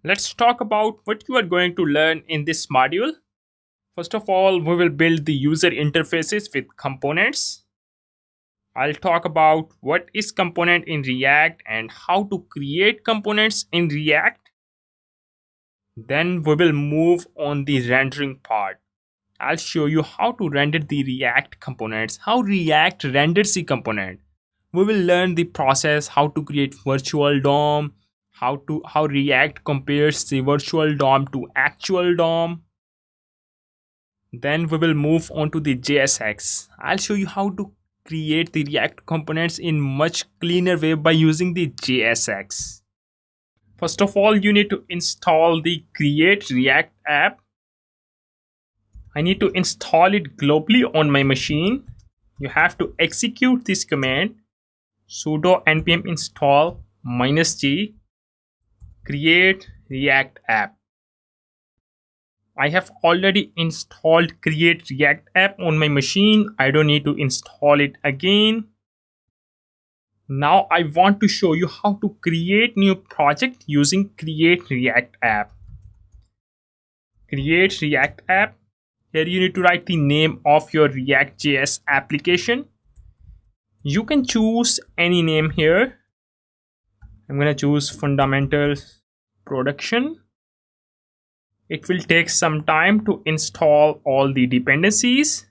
Let's talk about what you are going to learn in this module. First of all, we will build the user interfaces with components. I'll talk about what is component in React and how to create components in React. Then we will move on the rendering part. I'll show you how to render the React components, how React renders the component. We will learn the process, how to create virtual DOM, how React compares the virtual DOM to actual DOM. Then we will move on to the JSX. I'll show you how to create the React components in much cleaner way by using the JSX. First of all, you need to install the create React app. I need to install it globally on my machine. You have to execute this command sudo npm install -g create React app. I have already installed create React app on my machine. I don't need to install it again. Now I want to show you how to create new project using create React app. Create React app. Here you need to write the name of your React.js application. You can choose any name here. I'm going to choose fundamentals production. It will take some time to install all the dependencies.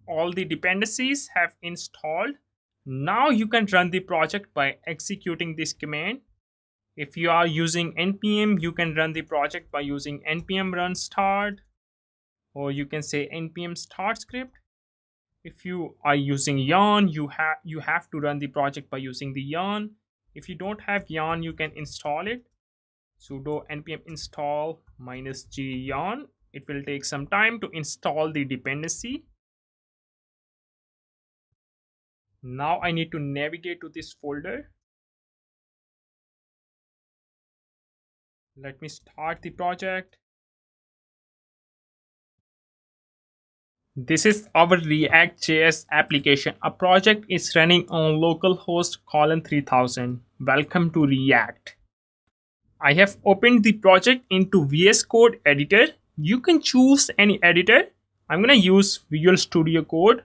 All the dependencies have installed. Now you can run the project by executing this command. If you are using npm, you can run the project by using npm run start, or you can say npm start script. If you are using yarn, you have to run the project by using the yarn. If you don't have yarn, you can install it. Sudo npm install -g yarn. It will take some time to install the dependency. Now I need to navigate to this folder. Let me start the project. This is our React.js application. A project is running on localhost /3000. Welcome to React. I have opened the project into VS Code editor. You can choose any editor. I'm going to use Visual Studio Code.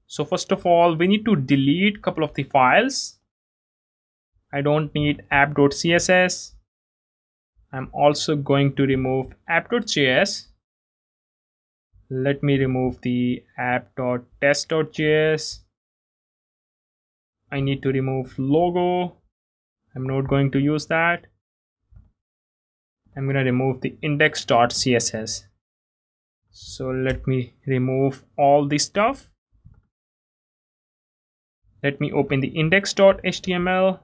So first of all, we need to delete a couple of the files. I don't need app.css. I'm also going to remove app.js. Let me remove the app.test.js. I need to remove logo. I'm not going to use that. I'm going to remove the index.css. So let me remove all this stuff. Let me open the index.html.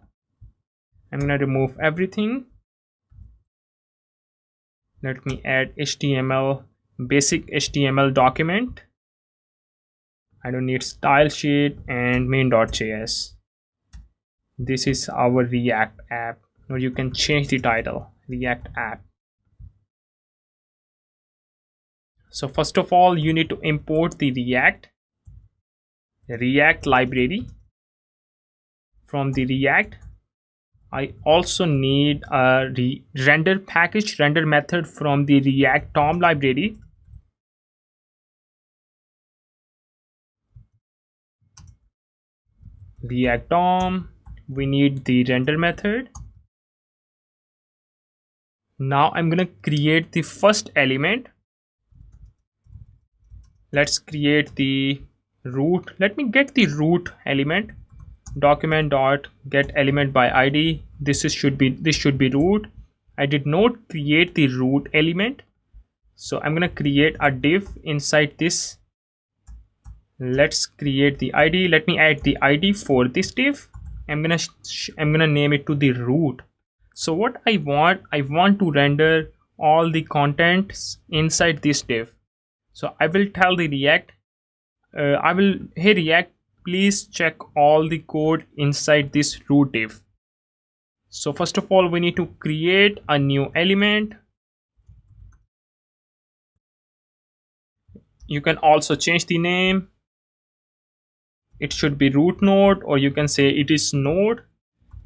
I'm going to remove everything. Let me add HTML, basic HTML document. I don't need style sheet and main.js. This is our React app. Now you can change the title, React app. So first of all, you need to import the React library. From the React, I also need a render package, render method from the ReactDOM library. ReactDOM, we need the render method. Now I'm going to create the first element. Let's create the root. Let me get the root element. Document.getElement by id. This should be root. I did not create the root element, so I'm going to create a div inside this. Let's create the id. Let me add the id for this div. I'm gonna name it to the root. So what I want to render all the contents inside this div. So I will tell the React, hey React, please check all the code inside this root div. So first of all, we need to create a new element. You can also change the name. It should be root node, or you can say it is node.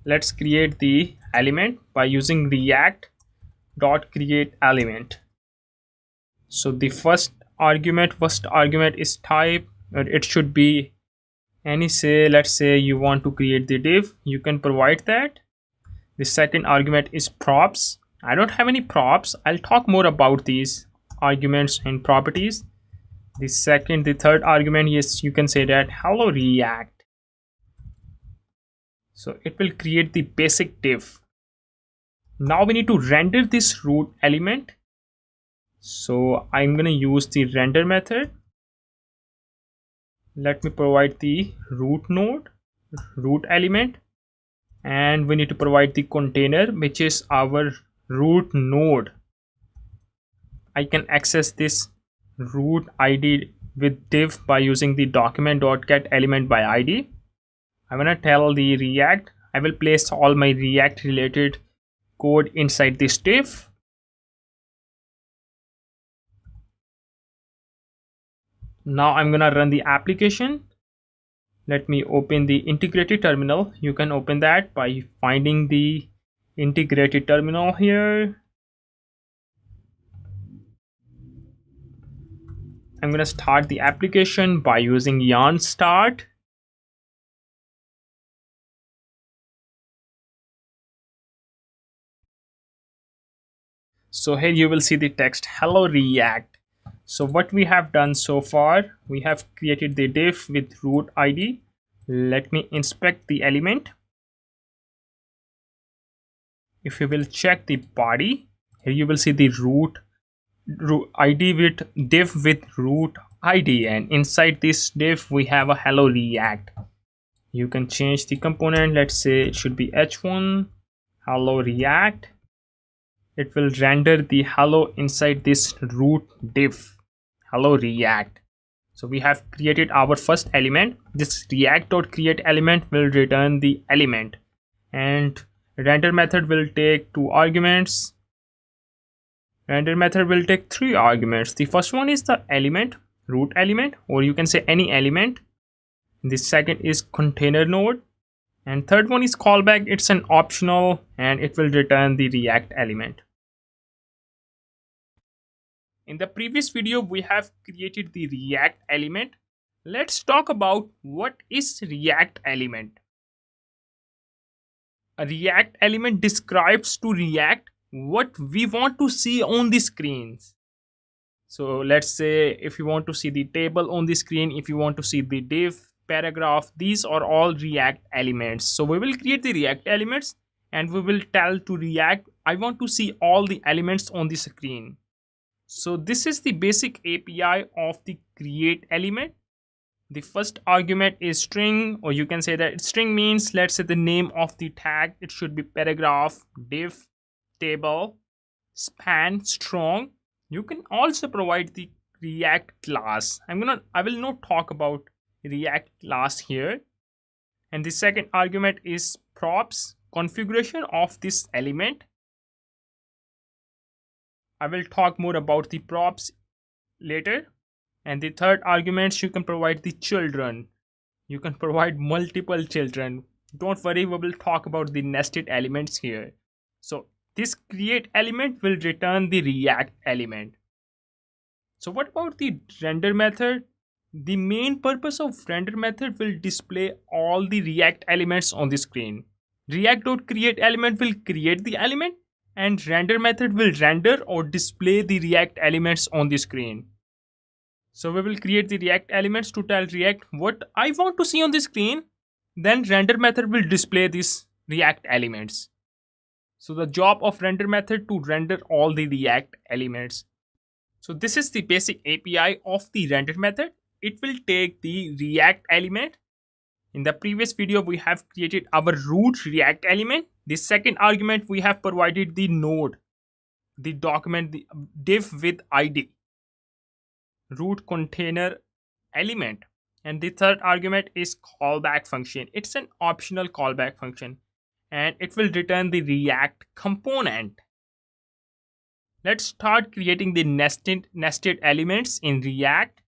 Let's create the element by using react.createElement. So the first argument is type, or it should be any, say let's say you want to create the div, you can provide that. The second argument is props. I don't have any props. I'll talk more about these arguments and properties. The third argument, yes, you can say that hello React. So it will create the basic div. Now we need to render this root element. So I'm gonna use the render method. Let me provide the root node, root element, and we need to provide the container, which is our root node. I can access this root ID with div by using the document.getElement by ID. I'm gonna tell the React, I will place all my React related code inside this div. Now I'm gonna run the application. Let me open the integrated terminal. You can open that by finding the integrated terminal here. I'm gonna start the application by using yarn start. So here you will see the text hello React. So what we have done so far, we have created the div with root ID. Let me inspect the element. If you will check the body, here you will see the root ID with div with root ID, and inside this div we have a hello React. You can change the component. Let's say it should be h1 hello React. It will render the hello inside this root div hello React. So we have created our first element. This react.createElement will return the element, and render method will take 2 arguments. Render method will take 3 arguments. The first one is the element, root element, or you can say any element. The second is container node, and third one is callback. It's an optional, and it will return the React element. In the previous video, we have created the React element. Let's talk about what is React element. A React element describes to React what we want to see on the screens. So let's say if you want to see the table on the screen, if you want to see the div, paragraph, these are all React elements. So we will create the React elements and we will tell to React, I want to see all the elements on the screen. So this is the basic API of the create element. The first argument is string, or you can say that string means, let's say, the name of the tag. It should be paragraph, div, table, span, strong. You can also provide the React class. I will not talk about React class here. And the second argument is props, configuration of this element. I will talk more about the props later. And the third arguments, you can provide the children. You can provide multiple children. Don't worry, we will talk about the nested elements here. So this create element will return the React element. So what about the render method? The main purpose of render method will display all the React elements on the screen. React.createElement will create the element, and render method will render or display the React elements on the screen. So we will create the React elements to tell React what I want to see on the screen. Then render method will display these React elements. So the job of render method to render all the React elements. So this is the basic API of the render method. It will take the React element. In the previous video, we have created our root React element. The second argument, we have provided the node, the document, the div with ID, root container element. And the third argument is callback function. It's an optional callback function, and it will return the React component. Let's start creating the nested elements in React.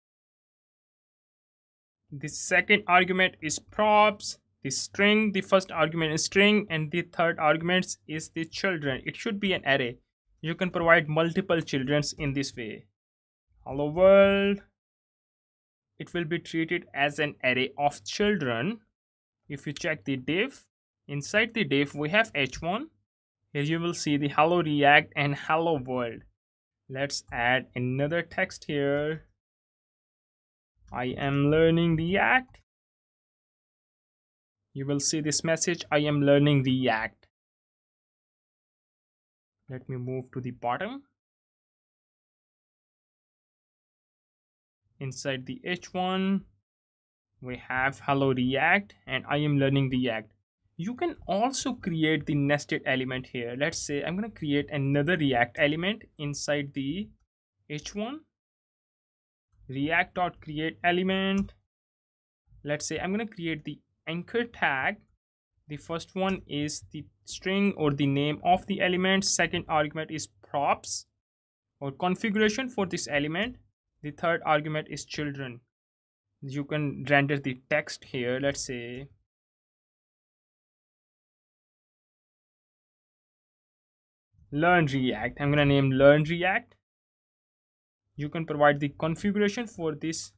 The second argument is props. the string, the first argument is string, and the third argument is the children. It should be an array. You can provide multiple childrens in this way. Hello world, it will be treated as an array of children. If you check the div, inside the div we have h1. Here you will see the hello react and hello world. Let's add another text here. I am learning React. You will see this message, I am learning React. Let me move to the bottom. Inside the h1 we have hello React and I am learning React. You can also create the nested element here. Let's say I'm going to create another React element inside the h1. React.create element. Let's say I'm going to create the anchor tag. The first one is the string or the name of the element. Second argument is props or configuration for this element. The third argument is children. You can render the text here. Let's say learn React. I'm gonna name learn React. You can provide the configuration for this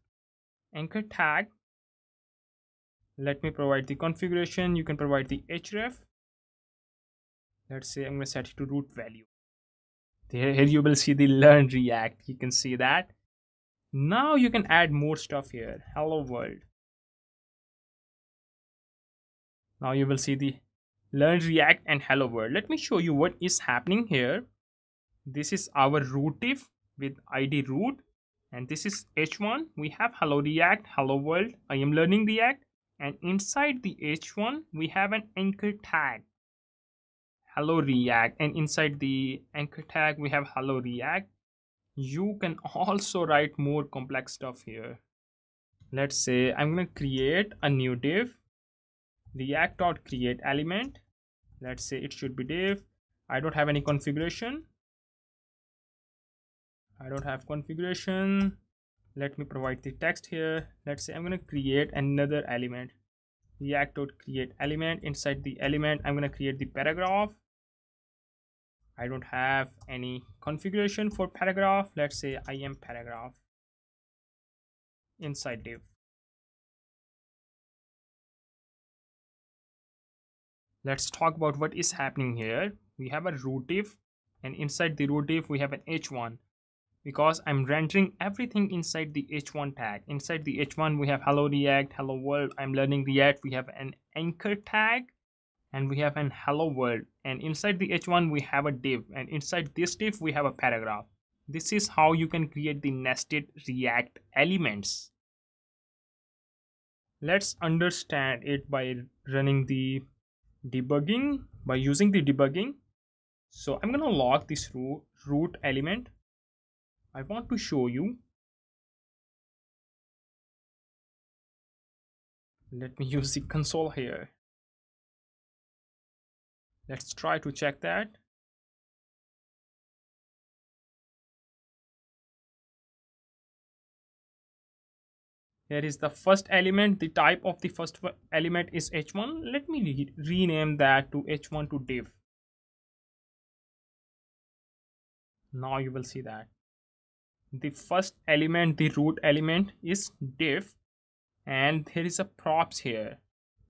anchor tag. Let me provide the configuration. You can provide the href. Let's say I'm gonna set it to root value. Here you will see the learn React. You can see that. Now you can add more stuff here. Hello world. Now you will see the learn React and hello world. Let me show you what is happening here. This is our root div with id root, and this is h1. We have hello React, hello world, I am learning React, and inside the h1 we have an anchor tag hello React, and inside the anchor tag we have hello React. You can also write more complex stuff here. Let's say I'm going to create a new div, react.create element. Let's say it should be div. I don't have any configuration. Let me provide the text here. Let's say I'm going to create another element, react.create element. Inside the element I'm going to create the paragraph. I don't have any configuration for paragraph. Let's say I am paragraph inside div. Let's talk about what is happening here. We have a root div, and inside the root div we have an h1. Because I'm rendering everything inside the h1 tag. Inside the h1 we have hello React, hello world, I'm learning React. We have an anchor tag and we have an hello world, and inside the h1 we have a div, and inside this div we have a paragraph. This is how you can create the nested React elements. Let's understand it by running the debugging, by using the debugging. So I'm gonna log this root element. I want to show you. Let me use the console here. Let's try to check that. Here is the first element. The type of the first element is h1. Let me rename that to h1 to div. Now you will see that the first element, the root element, is div, and there is a props here.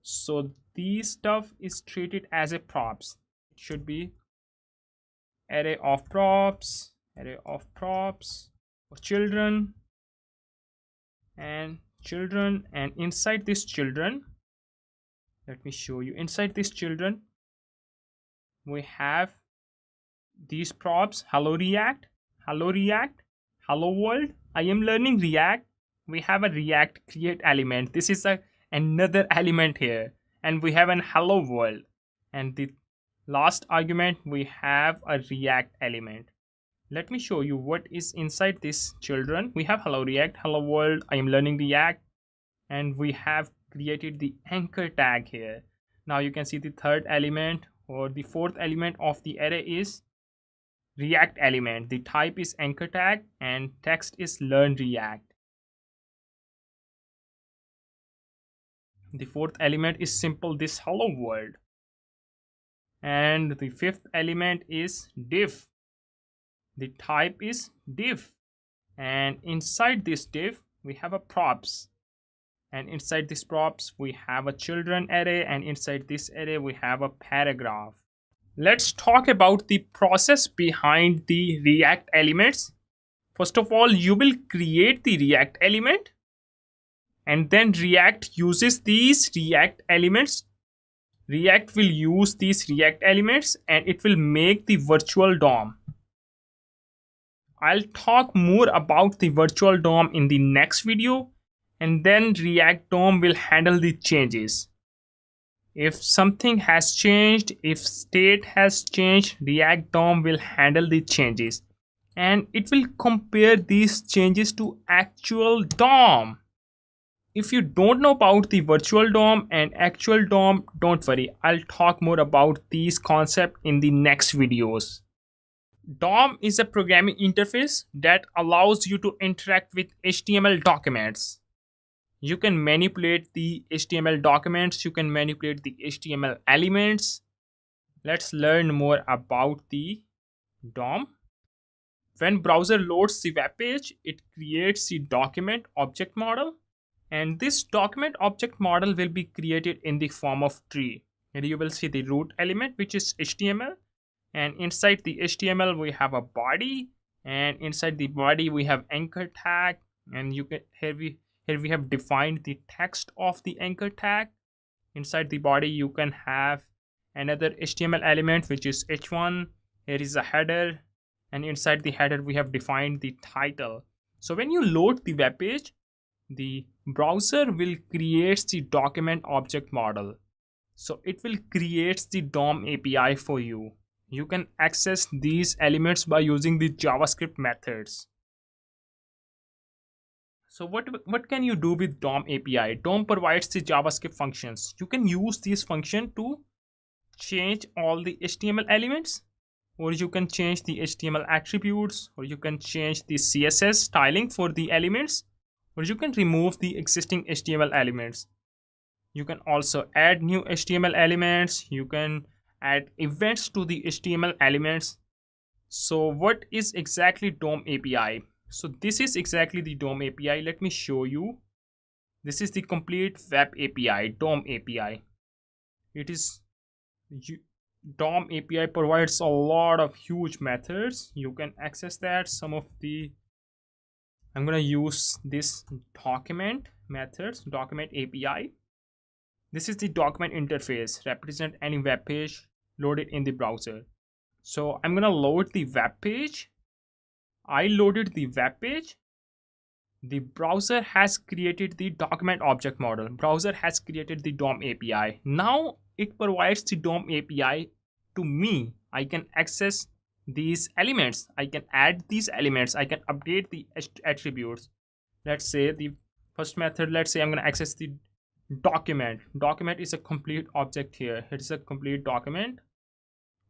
So this stuff is treated as a props. It should be array of props for children, and inside this children, let me show you. Inside this children we have these props hello React, hello world, I am learning React. We have a React create element. This is another element here, and we have an hello world, and the last argument we have a React element. Let me show you what is inside this children. We have hello React, hello world, I am learning React, and we have created the anchor tag here. Now you can see the third element or the fourth element of the array is React element. The type is anchor tag and text is learn React. The fourth element is simple, this hello world. And the fifth element is div. The type is div. And inside this div, we have a props. And inside this props, we have a children array. And inside this array, we have a paragraph. Let's talk about the process behind the React elements. First of all, you will create the React element, and then React uses these React elements. React will use these React elements and it will make the virtual DOM. I'll talk more about the virtual DOM in the next video, and then React DOM will handle the changes. If something has changed, if state has changed, React DOM will handle the changes and it will compare these changes to actual DOM. If you don't know about the virtual DOM and actual DOM, don't worry, I'll talk more about these concepts in the next videos. DOM is a programming interface that allows you to interact with HTML documents. You can manipulate the HTML documents, you can manipulate the HTML elements. Let's learn more about the DOM. When browser loads the web page, it creates the document object model, and this document object model will be created in the form of tree. Here you will see the root element, which is HTML, and inside the HTML we have a body, and inside the body we have anchor tag, and you can here we have defined the text of the anchor tag. Inside the body you can have another HTML element, which is h1. Here is a header, and inside the header we have defined the title. So when you load the web page, the browser will create the document object model. So it will create the DOM API for you. You can access these elements by using the JavaScript methods. So what can you do with DOM API? DOM provides the JavaScript functions. You can use these functions to change all the HTML elements, or you can change the HTML attributes, or you can change the CSS styling for the elements, or you can remove the existing HTML elements. You can also add new HTML elements. You can add events to the HTML elements. So what is exactly DOM API? So this is exactly the DOM API. Let me show you. This is the complete web API, DOM API. It is DOM API provides a lot of huge methods. You can access that. I'm gonna use this document methods, document API. This is the document interface, represent any web page loaded in the browser. So I'm gonna load the web page. I loaded the web page. The browser has created the document object model. Browser has created the DOM API. Now it provides the DOM API to me. I can access these elements. I can add these elements. I can update the attributes. Let's say the first method, let's say I'm going to access the document. Document is a complete object here. It is a complete document.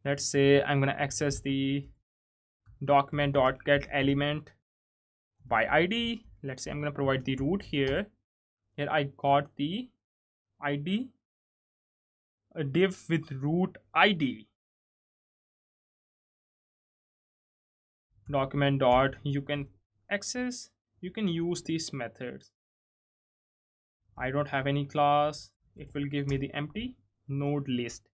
Let's say I'm going to access the document.getElement by ID. Let's say I'm going to provide the root here. Here I got the ID, a div with root ID. Document dot, you can access, you can use these methods. I don't have any class. It will give me the empty node list.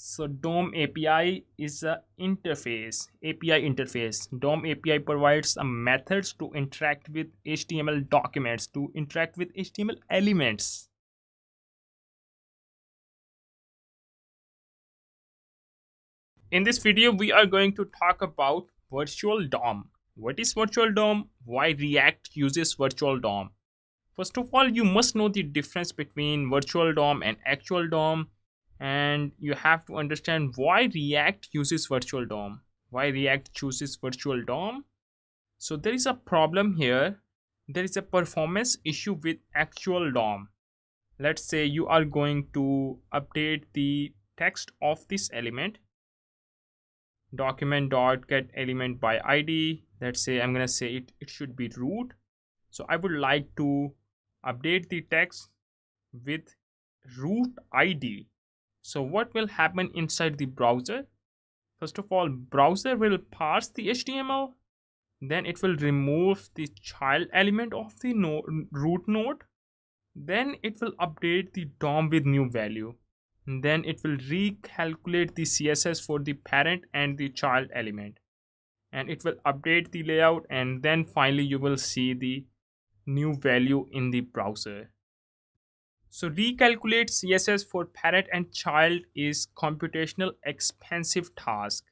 So DOM API is a interface, API interface. DOM API provides a methods to interact with HTML documents, to interact with HTML elements. In this video, we are going to talk about virtual DOM. What is virtual DOM? Why React uses virtual DOM? First of all, you must know the difference between virtual DOM and actual DOM. And you have to understand why React uses virtual DOM. Why React chooses virtual DOM. So there is a problem here. There is a performance issue with actual DOM. Let's say you are going to update the text of this element. Document.getElement by ID. Let's say I'm going to say it should be root. So I would like to update the text with root ID. So what will happen inside the browser? First of all, browser will parse the HTML, then it will remove the child element of the root node, then it will update the DOM with new value, and then it will recalculate the CSS for the parent and the child element, and it will update the layout, and then finally you will see the new value in the browser. So recalculate CSS for parent and child is computational expensive task.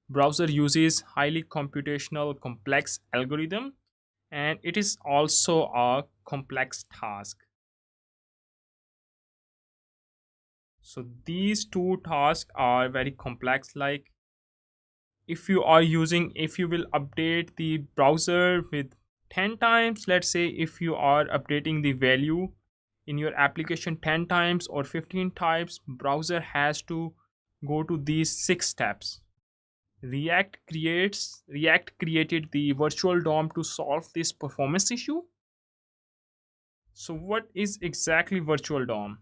Browser uses highly computational complex algorithm, and it is also a complex task. So these two tasks are very complex. Like if you will update the browser with 10 times, let's say if you are updating the value in your application 10 times or 15 times, browser has to go to these 6 steps. React created the virtual DOM to solve this performance issue. So what is exactly virtual DOM?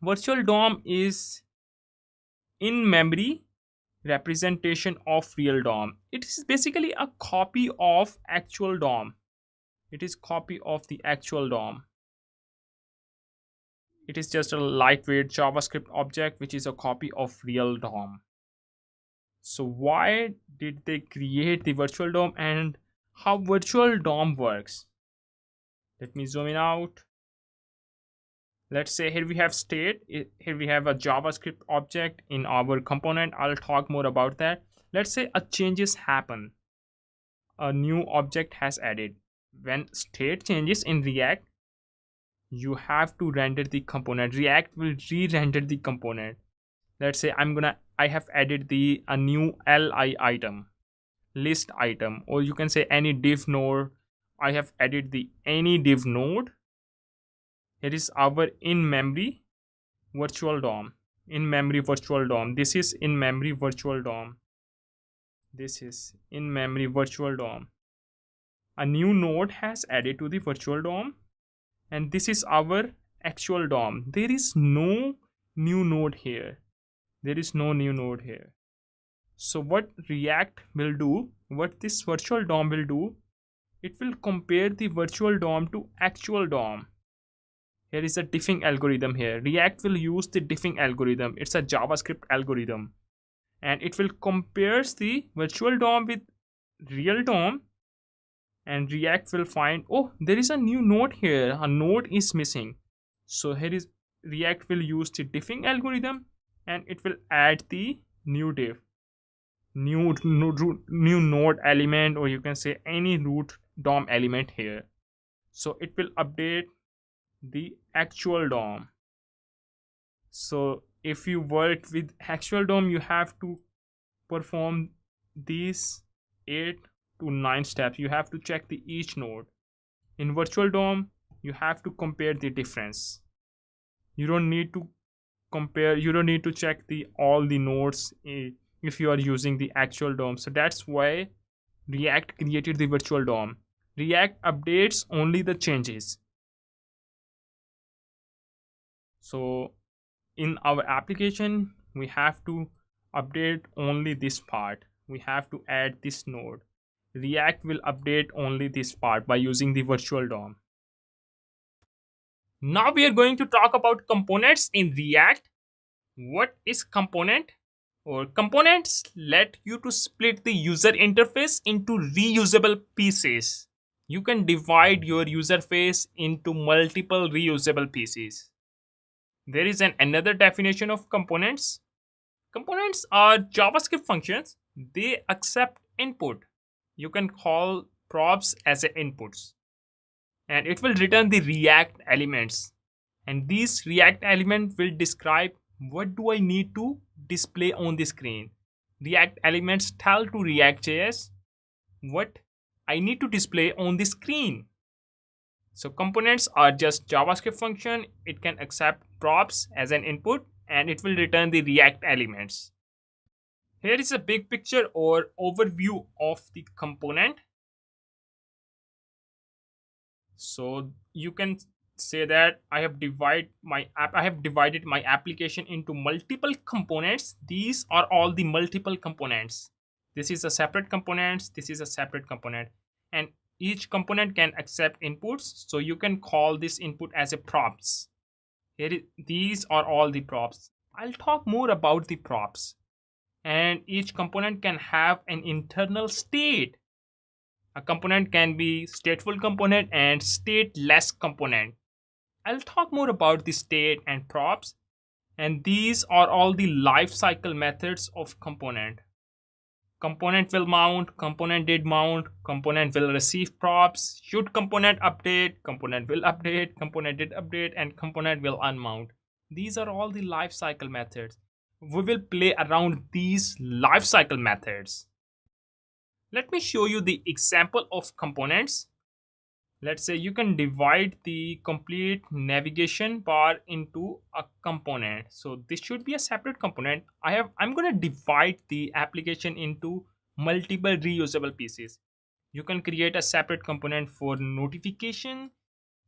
Virtual DOM is in memory representation of real DOM. It is basically a copy of actual DOM. It is copy of the actual DOM. It is just a lightweight JavaScript object which is a copy of real DOM. So why did they create the virtual DOM and how virtual DOM works? Let me zoom in out. Let's say here we have state. Here we have a JavaScript object in our component. I'll talk more about that. Let's say a changes happen. A new object has added. When state changes in React, you have to render the component. React will re-render the component. Let's say I have added a new li item, list item, or you can say any div node. I have added the any div node. Here is our in memory virtual DOM. In memory virtual DOM. This is in memory virtual DOM. This is in memory virtual DOM. A new node has added to the virtual DOM, and this is our actual DOM. There is no new node here. There is no new node here. So what React will do, what this virtual DOM will do, it will compare the virtual DOM to actual DOM. Here is a diffing algorithm here. React will use the diffing algorithm. It's a JavaScript algorithm. And it will compare the virtual DOM with real DOM. And React will find, oh, there is a new node here. A node is missing. So here is React will use the diffing algorithm. And it will add the new div. New node element, or you can say any root DOM element here. So it will update the actual DOM. So if you work with actual DOM, you have to perform these 8 to 9 steps. You have to check the each node. In virtual DOM, you have to compare the difference. You don't need to compare, you don't need to check all the nodes if you are using the actual DOM. So that's why React created the virtual DOM. React updates only the changes. So in our application, we have to update only this part. We have to add this node. React will update only this part by using the virtual DOM. Now we are going to talk about components in React. What is component? Or components let you to split the user interface into reusable pieces. You can divide your user face into multiple reusable pieces. There is another definition of components. Components are JavaScript functions. They accept input. You can call props as inputs. And it will return the React elements. And these React elements will describe what do I need to display on the screen. React elements tell to React.js what I need to display on the screen. So components are just JavaScript function. It can accept props as an input and it will return the React elements. Here is a big picture or overview of the component. So you can say that I have divided my application into multiple components. These are all the multiple components. This is a separate component, this is a separate component, and each component can accept inputs, so you can call this input as a props. These are all the props. I'll talk more about the props. And each component can have an internal state. A component can be stateful component and stateless component. I'll talk more about the state and props, and these are all the life cycle methods of component. Component will mount, component did mount, component will receive props, should component update, component will update, component did update, and component will unmount. These are all the life cycle methods. We will play around these life cycle methods. Let me show you the example of components. Let's say you can divide the complete navigation bar into a component. So this should be a separate component. I'm going to divide the application into multiple reusable pieces. You can create a separate component for notification.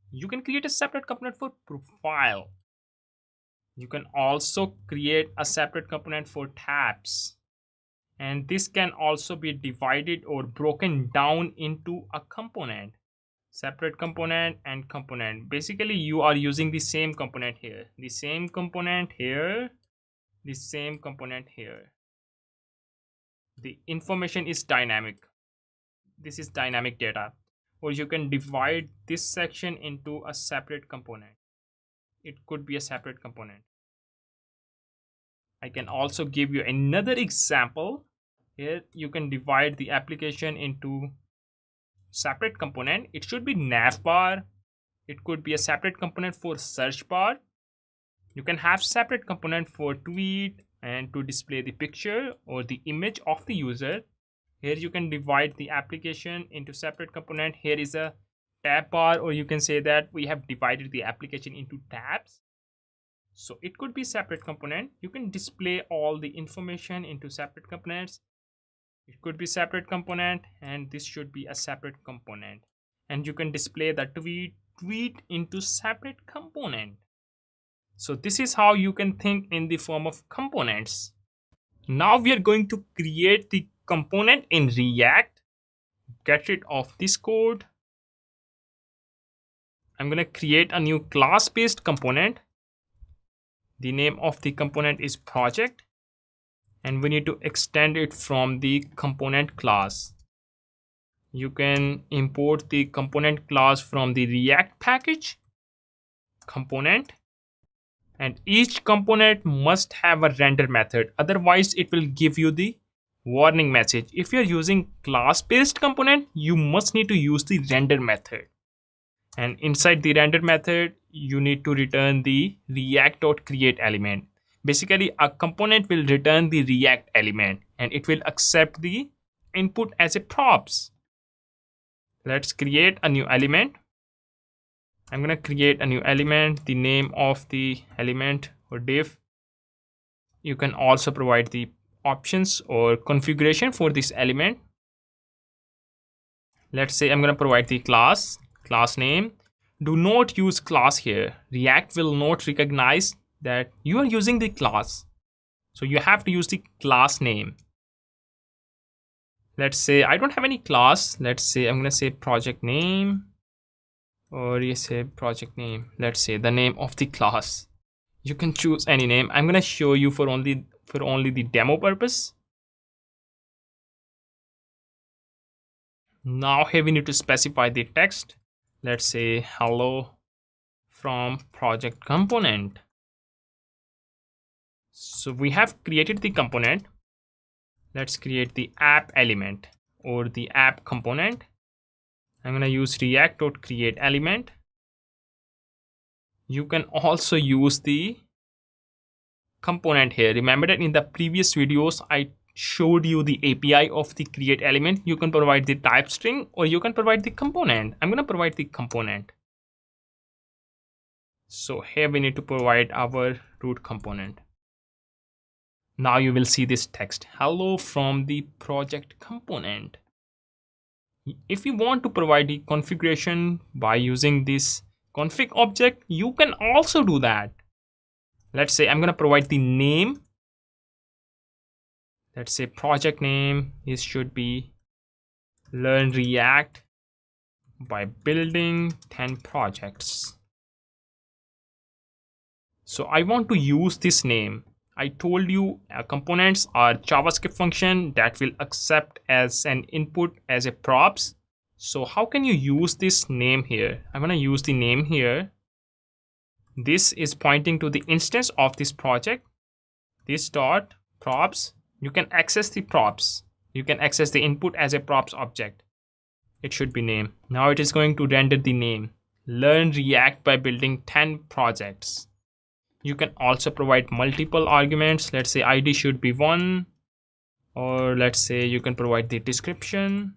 You can create a separate component for profile. You can also create a separate component for tabs. And this can also be divided or broken down into a component. Separate component and component. Basically, you are using the same component here, the same component here, the same component here. The information is dynamic. This is dynamic data. Or you can divide this section into a separate component. It could be a separate component. I can also give you another example. Here you can divide the application into separate component. It should be nav bar. It could be a separate component for search bar. You can have separate component for tweet and to display the picture or the image of the user. Here you can divide the application into separate component. Here is a tab bar, or you can say that we have divided the application into tabs. So it could be separate component. You can display all the information into separate components. It could be separate component, and this should be a separate component. And you can display the tweet into separate component. So this is how you can think in the form of components. Now we are going to create the component in React. Get rid of this code. I'm going to create a new class-based component. The name of the component is project. And we need to extend it from the component class. You can import the component class from the React package component, and each component must have a render method, otherwise it will give you the warning message. If you're using class-based component, you must need to use the render method, and inside the render method you need to return the react.create element. Basically, a component will return the React element and it will accept the input as a props. Let's create a new element. I'm going to create a new element, the name of the element or div. You can also provide the options or configuration for this element. Let's say I'm going to provide the class name. Do not use class here. React will not recognize that you are using the class. So you have to use the class name. Let's say I don't have any class. Let's say I'm going to say project name, or you say project name. Let's say the name of the class. You can choose any name. I'm going to show you for only the demo purpose. Now here we need to specify the text. Let's say hello from project component. So we have created the component. Let's create the app element or the app component. I'm going to use react.create element. You can also use the component here. Remember that in the previous videos I showed you the API of the create element. You can provide the type string or you can provide the component. I'm going to provide the component. So here we need to provide our root component. Now you will see this text, hello from the project component. If you want to provide the configuration by using this config object, you can also do that. Let's say I'm going to provide the name. Let's say project name is should be learn React by building 10 projects. So I want to use this name. I told you components are JavaScript function that will accept as an input as a props. So how can you use this name here? I'm going to use the name here. This is pointing to the instance of this project. This dot props. You can access the props. You can access the input as a props object. It should be name. Now it is going to render the name. Learn React by building 10 projects. You can also provide multiple arguments. Let's say ID should be 1. Or let's say you can provide the description.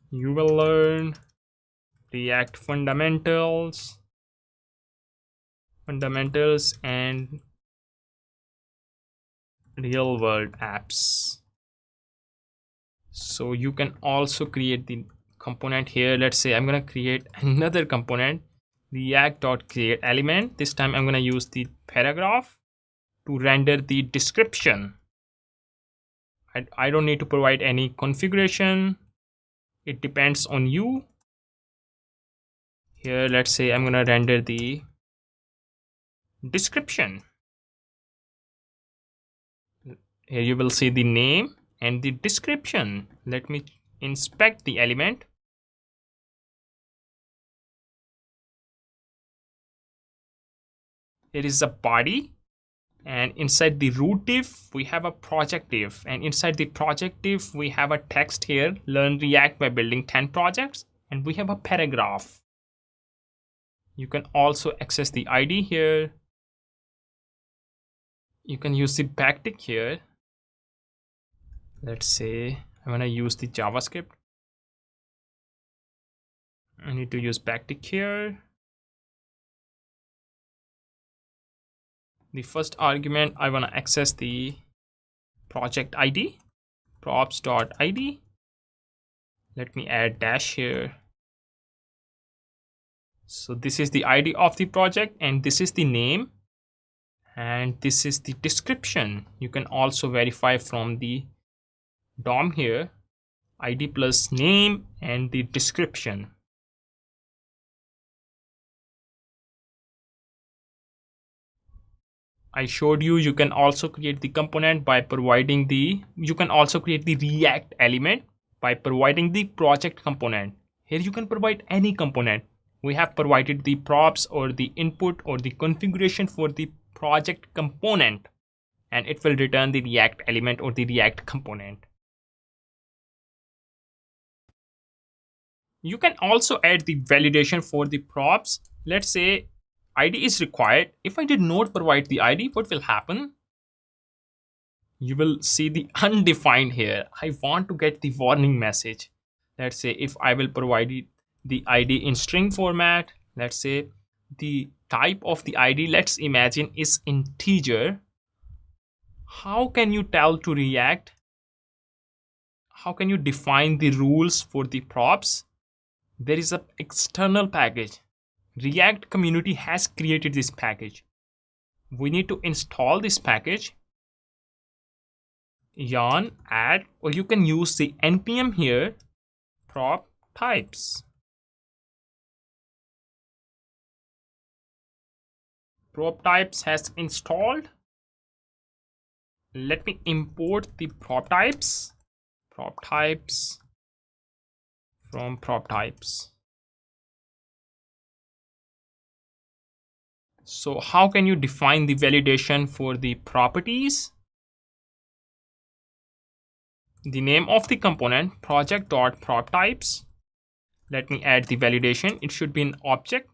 You will learn React fundamentals and real world apps. So you can also create the component here. Let's say I'm going to create another component, react.createElement. This time I'm going to use the paragraph to render the description. I don't need to provide any configuration. It depends on you. Here, let's say I'm going to render the description. Here you will see the name and the description. Let me inspect the element. It is a body, and inside the root div we have a project div, and inside the project div we have a text here, learn React by building 10 projects, and we have a paragraph. You can also access the ID here. You can use the backtick here. Let's say I want to use the JavaScript. I need to use backtick here. The first argument, I want to access the project ID, props.id. Let me add dash here. So this is the ID of the project, and this is the name, and this is the description. You can also verify from the DOM here, ID plus name and the description. I showed you can also create the component by providing you can also create the React element by providing the project component. Here you can provide any component. We have provided the props or the input or the configuration for the project component, and it will return the React element or the React component. You can also add the validation for the props. Let's say ID is required. If I did not provide the ID, what will happen? You will see the undefined here. I want to get the warning message. Let's say if I will provide the ID in string format, let's say the type of the ID, let's imagine, is integer. How can you tell to React? How can you define the rules for the props? There is an external package. React community has created this package. We need to install this package. Yarn add, or you can use the npm here, prop types. Prop types has installed. Let me import the prop types from prop types. So how can you define the validation for the properties? The name of the component, project.proptypes. Let me add the validation. It should be an object.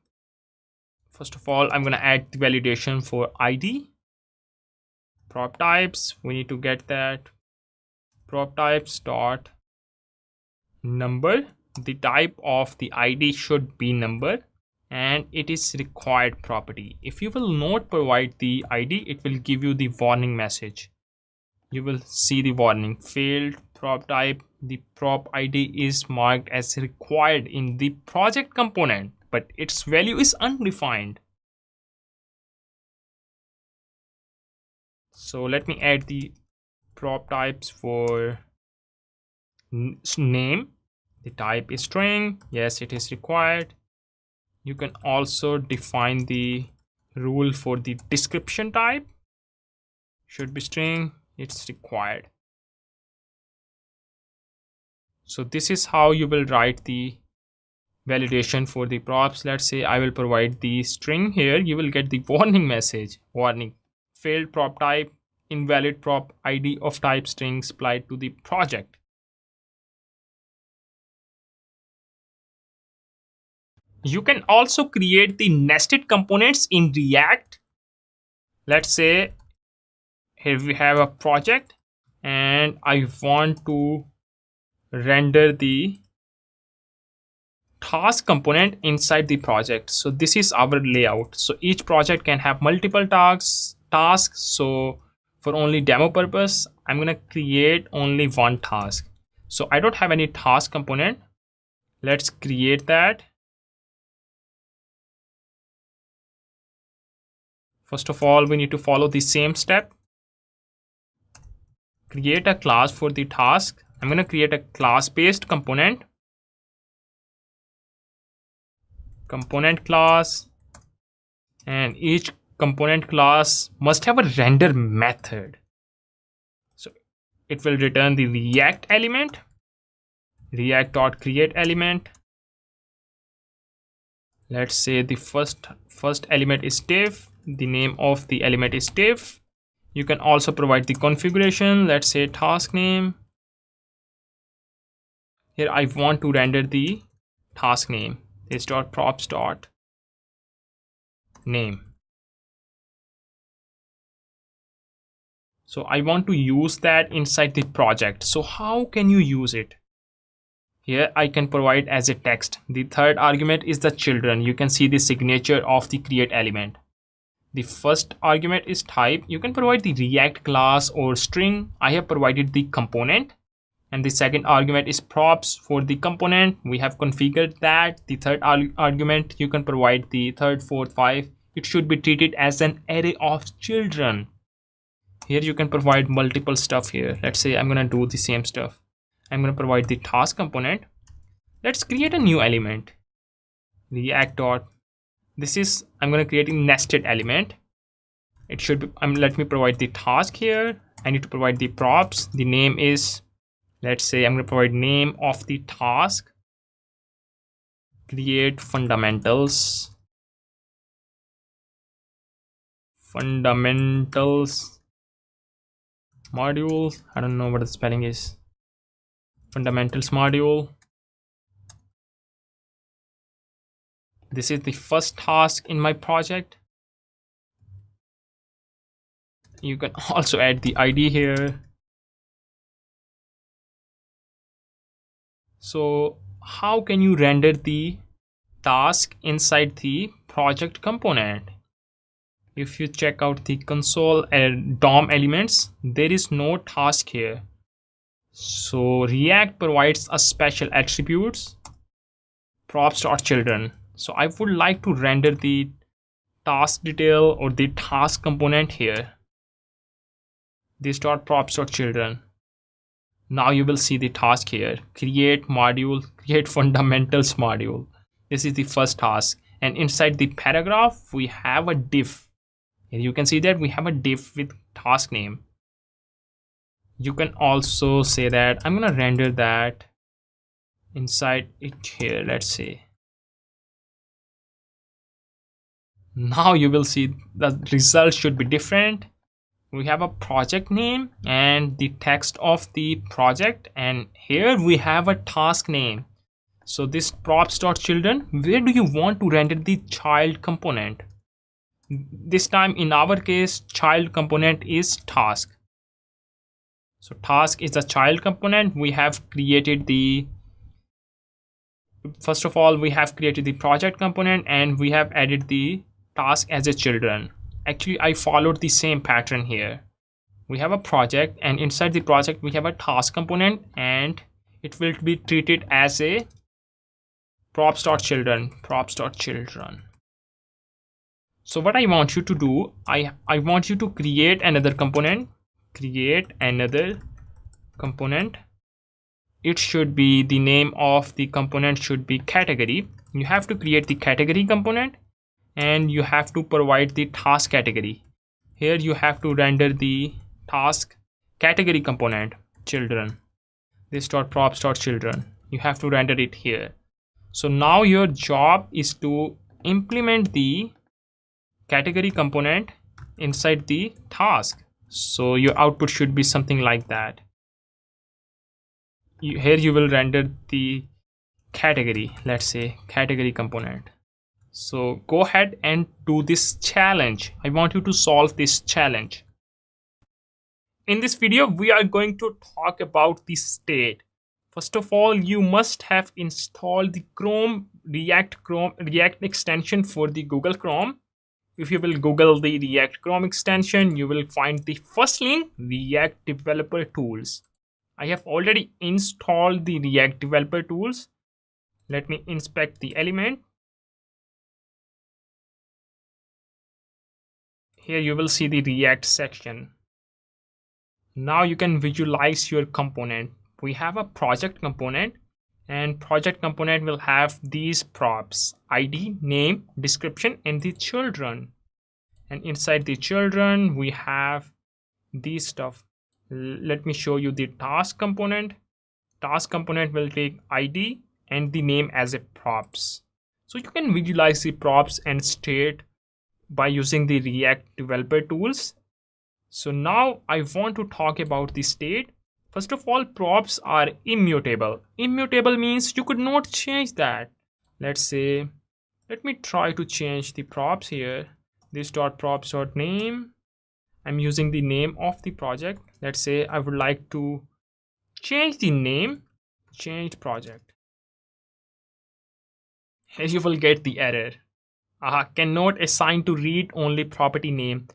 First of all, I'm going to add the validation for ID. Prop types, we need to get that. Prop types dot number. The type of the ID should be number, and it is required property. If you will not provide the ID, it will give you the warning message. You will see the warning, failed prop type. The prop ID is marked as required in the project component. but its value is undefined. So let me add the prop types for name. The type is string. Yes, it is required. You can also define the rule for the description type. Should be string. It's required. So this is how you will write the validation for the props. Let's say I will provide the string here. You will get the warning message. Warning. Failed prop type. Invalid prop ID of type string applied to the project. You can also create the nested components in React. Let's say here we have a project and I want to render the task component inside the project. So this is our layout. So each project can have multiple tasks. So for only demo purpose, I'm going to create only one task. So I don't have any task component. Let's create that. First of all, we need to follow the same step. Create a class for the task. I'm going to create a class-based component. Component class. And each component class must have a render method. So it will return the React element. React.create element. Let's say the first element is div. The name of the element is div. You can also provide the configuration. Let's say task name. Here I want to render the task name. It's .props.name. So I want to use that inside the project. So how can you use it? Here I can provide as a text. The third argument is the children. You can see the signature of the create element. The first argument is type. You can provide the React class or string. I have provided the component. And the second argument is props for the component. We have configured that. The third argument, you can provide the third, fourth, five. It should be treated as an array of children. Here you can provide multiple stuff here. Let's say I'm going to do the same stuff. I'm going to provide the task component. Let's create a new element. React dot. This is, I'm going to create a nested element. It should be, let me provide the task here. I need to provide the props. The name is, let's say I'm going to provide name of the task. Create fundamentals. Fundamentals module. I don't know what the spelling is. Fundamentals module. This is the first task in my project. You can also add the ID here. So how can you render the task inside the project component? If you check out the console and DOM elements, there is no task here. So React provides a special attributes, props.children. So I would like to render the task detail or the task component here. This .props.children. Now you will see the task here. Create module, create fundamentals module. This is the first task. And inside the paragraph, we have a div. And you can see that we have a div with task name. You can also say that I'm going to render that inside it here. Let's say. Now you will see the result should be different. We have a project name and the text of the project, and here we have a task name. So this props.children, where do you want to render the child component? This time in our case, child component is task. So task is the child component. We have created the, first of all, we have created the project component and we have added the task as a children. Actually, I followed the same pattern here. We have a project and inside the project we have a task component and it will be treated as a props.children. So what I want you to do, I want you to create another component. It should be, the name of the component should be category. You have to create the category component, and you have to provide the task category. Here you have to render the task category component children. This dot props.children, you have to render it here. So now your job is to implement the category component inside the task. So your output should be something like that. Here you will render the category, let's say category component. So go ahead and do this challenge. I want you to solve this challenge. In this video, we are going to talk about the state. First of all, you must have installed the React extension for the Google Chrome. If you will Google the React Chrome extension, you will find the first link, React Developer Tools. I have already installed the React Developer Tools. Let me inspect the element. Here you will see the React section. Now you can visualize your component. We have a project component, and project component will have these props: ID, name, description, and the children. And inside the children, we have these stuff. Let me show you the task component. Task component will take ID and the name as a props. So you can visualize the props and state by using the React Developer Tools. So now I want to talk about the state. First of all, props are immutable. Immutable means you could not change that. Let's say, let me try to change the props here. This dot props dot name. I'm using the name of the project. Let's say I would like to change the name, change project. Here you will get the error. Cannot assign to read-only property name.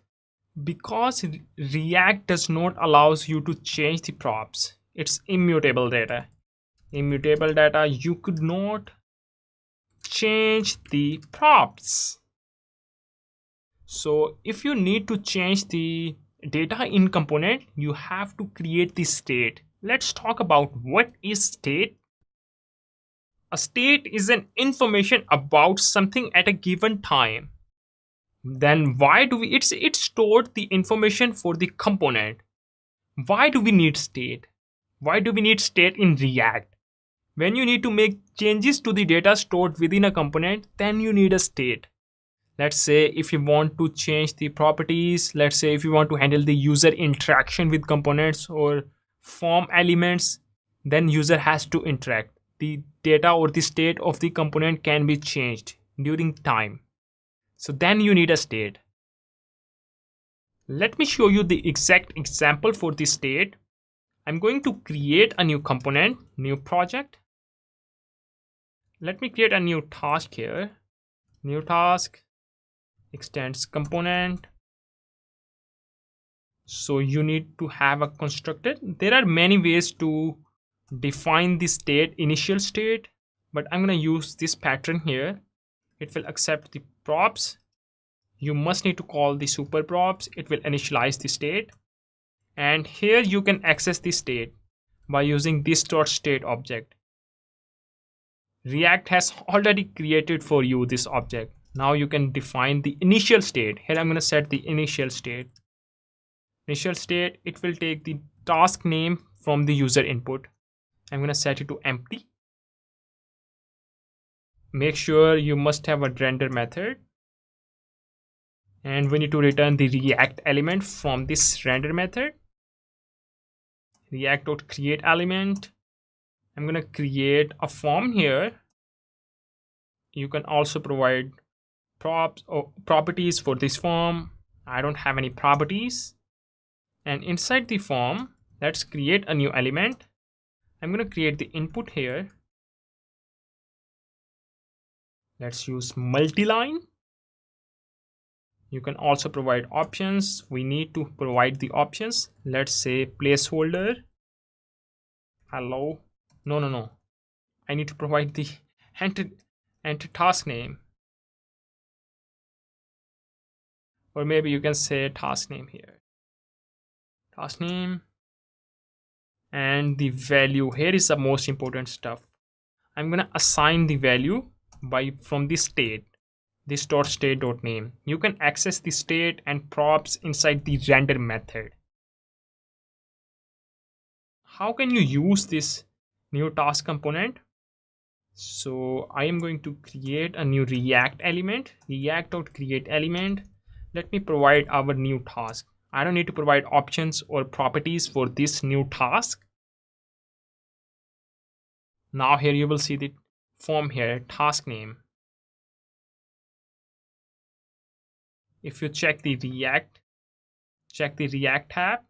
Because React does not allows you to change the props. It's immutable data. Immutable data, you could not change the props. So if you need to change the data in component, you have to create the state. Let's talk about what is state. A state is an information about something at a given time. Then why do we, it stored the information for the component. Why do we need state? Why do we need state in React? When you need to make changes to the data stored within a component, then you need a state. Let's say if you want to change the properties, let's say if you want to handle the user interaction with components or form elements, then user has to interact. The data or the state of the component can be changed during time. So then you need a state. Let me show you the exact example for the state. I'm going to create a new component, new project. Let me create a new task here. New task, extends component. So you need to have a constructor. There are many ways to define the state, initial state, but I'm going to use this pattern here. It will accept the props. You must need to call the super props. It will initialize the state. And here you can access the state by using this .state object. React has already created for you this object. Now you can define the initial state. Here I'm going to set the initial state. Initial state, it will take the task name from the user input. I'm going to set it to empty. Make sure you must have a render method. And we need to return the React element from this render method. React.create element. I'm going to create a form here. You can also provide props or properties for this form. I don't have any properties. And inside the form, let's create a new element. I'm going to create the input here. Let's use multi-line. You can also provide options. We need to provide the options. Let's say placeholder. Hello. No. I need to provide the enter. enter task name, or maybe you can say task name here, task name, and the value. Here is the most important stuff. I'm gonna assign the value by from the state, this dot state dot name. You can access the state and props inside the render method. How can you use this new task component? So I am going to create a new React element, react.create element. Let me provide our new task. I don't need to provide options or properties for this new task. Now here you will see the form here, task name. If you check the React tab,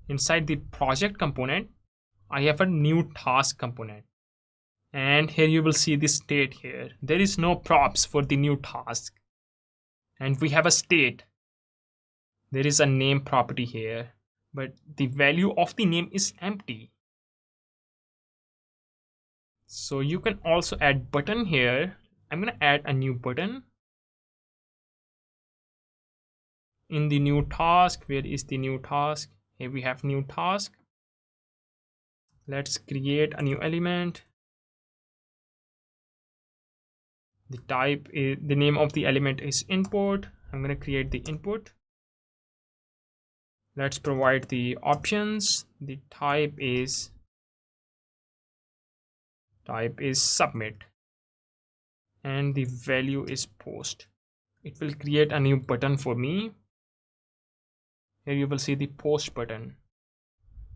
inside the project component, I have a new task component. And here you will see the state here. There is no props for the new task. And we have a state. There is a name property here, but the value of the name is empty. So you can also add button here. I'm going to add a new button. In the new task, where is the new task? Here we have new task. Let's create a new element. The type is, the name of the element is input. I'm going to create the input. Let's provide the options. The type is submit, and the value is post. It will create a new button for me. Here you will see the post button.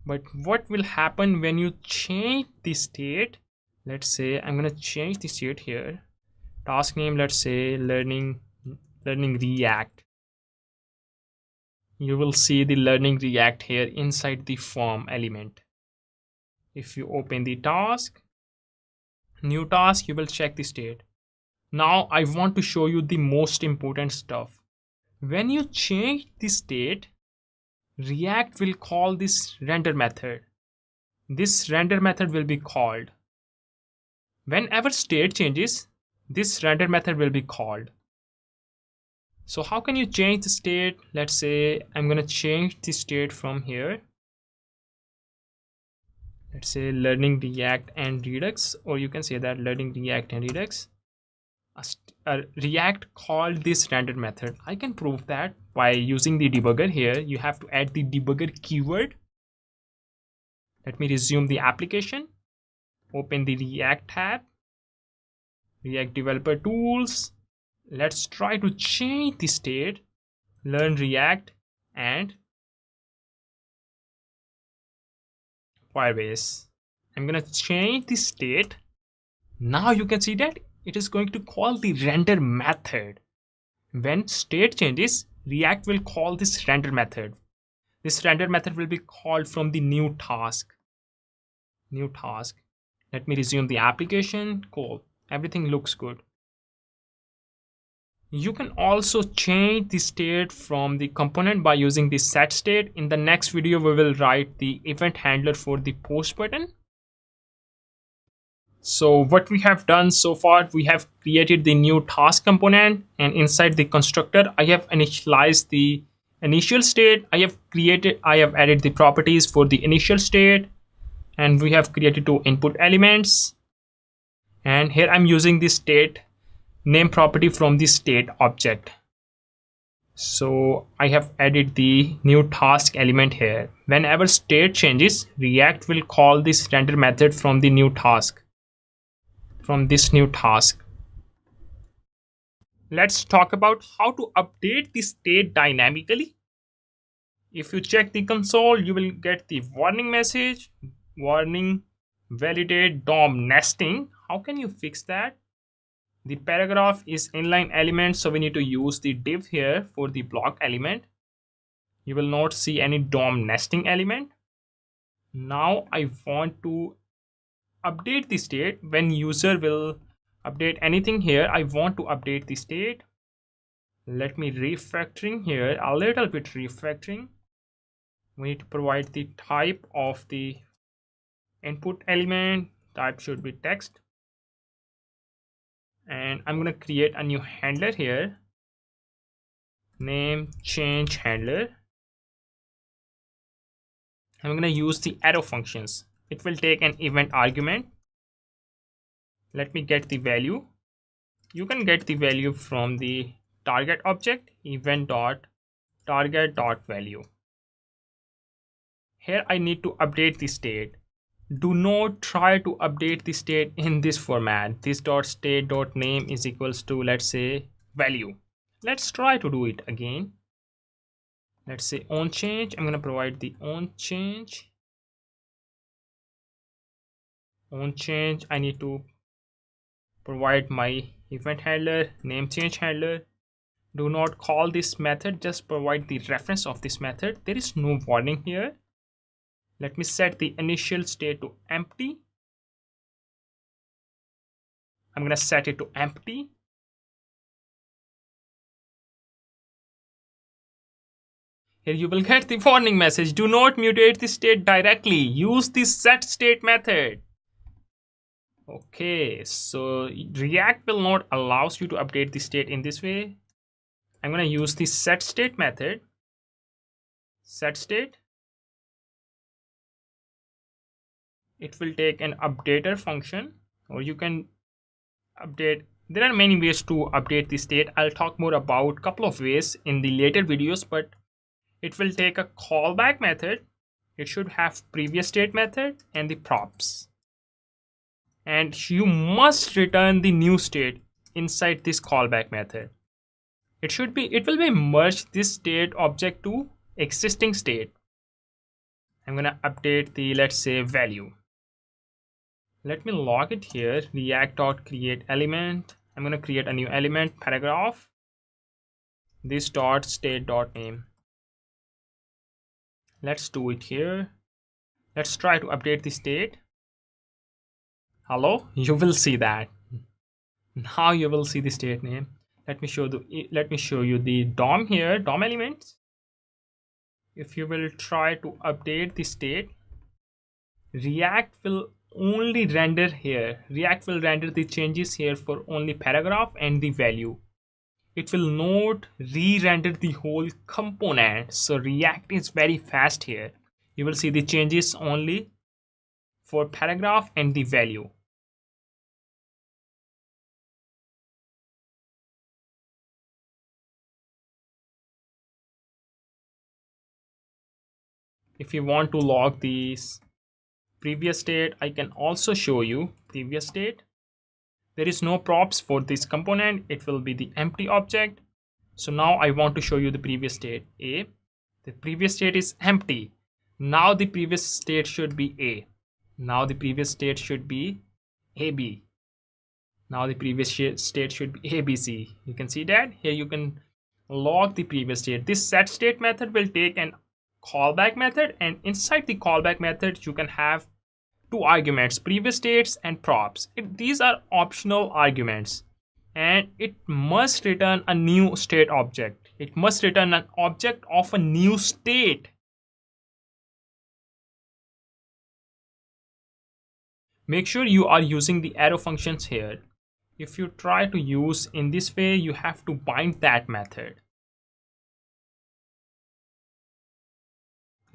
But what will happen when you change the state? Let's say I'm going to change the state here. Task name, let's say learning React. You will see the learning React here inside the form element. If you open the task, new task, you will check the state. Now I want to show you the most important stuff. When you change the state, React will call this render method. This render method will be called. Whenever state changes, this render method will be called. So how can you change the state? Let's say I'm going to change the state from here. Let's say learning React and Redux, or you can say that learning React and Redux. React called this render method. I can prove that by using the debugger here. You have to add the debugger keyword. Let me resume the application. Open the React tab, React Developer Tools. Let's try to change the state, learn React and Firebase. I'm gonna change the state. Now you can see that it is going to call the render method. When state changes, React will call this render method. This render method will be called from the new task. New task. Let me resume the application. Cool. Everything looks good. You can also change the state from the component by using the set state. In the next video, we will write the event handler for the post button. So what we have done so far, we have created the new task component, and inside the constructor, I have initialized the initial state. I have added the properties for the initial state, and we have created two input elements. And here I'm using the state name property from the state object. So I have added the new task element here. Whenever state changes, React will call this render method from the new task, from this new task. Let's talk about how to update the state dynamically. If you check the console, you will get the warning message, warning validate DOM nesting. How can you fix that? The paragraph is inline element, so we need to use the div here for the block element. You will not see any DOM nesting element. Now I want to update the state. When user will update anything here, I want to update the state. Let me refactoring here, a little bit refactoring. We need to provide the type of the input element. Type should be text. and I'm going to create a new handler here, name change handler. I'm going to use the arrow functions. It will take an event argument. Let me get the value. You can get the value from the target object, event dot target dot value. Here I need to update the state. Do not try to update the state in this format. This dot state dot name is equals to, let's say, value. Let's try to do it again. Let's say on change. I'm going to provide the on change. On change, I need to provide my event handler, name change handler. Do not call this method, just provide the reference of this method. There is no warning here. Let me set the initial state to empty. I'm going to set it to empty. Here you will get the warning message. Do not mutate the state directly. Use the set state method. Okay, so React will not allow you to update the state in this way. I'm going to use the set state method. Set state. It will take an updater function, or you can update. There are many ways to update the state. I'll talk more about a couple of ways in the later videos, but it will take a callback method. It should have previous state method and the props. And you must return the new state inside this callback method. It will be merged this state object to existing state. I'm going to update the, let's say, value. Let me log it here, react.create element. I'm going to create a new element, paragraph, this dot state dot name. Let's do it here. Let's try to update the state. Hello, you will see that. Now you will see the state name. Let me show you the DOM here, DOM elements. If you will try to update the state, React will only render here. React will render the changes here for only paragraph and the value. It will not re-render the whole component. So React is very fast here. You will see the changes only for paragraph and the value. If you want to log these previous state, I can also show you previous state. There is no props for this component. It will be the empty object. So now I want to show you the previous state A. The previous state is empty. Now the previous state should be A. Now the previous state should be AB. Now the previous state should be ABC. You can see that here you can log the previous state. This set state method will take an callback method, and inside the callback method you can have two arguments, previous states and props. These are optional arguments, and it must return a new state object. It must return an object of a new state. Make sure you are using the arrow functions here. If you try to use in this way, you have to bind that method.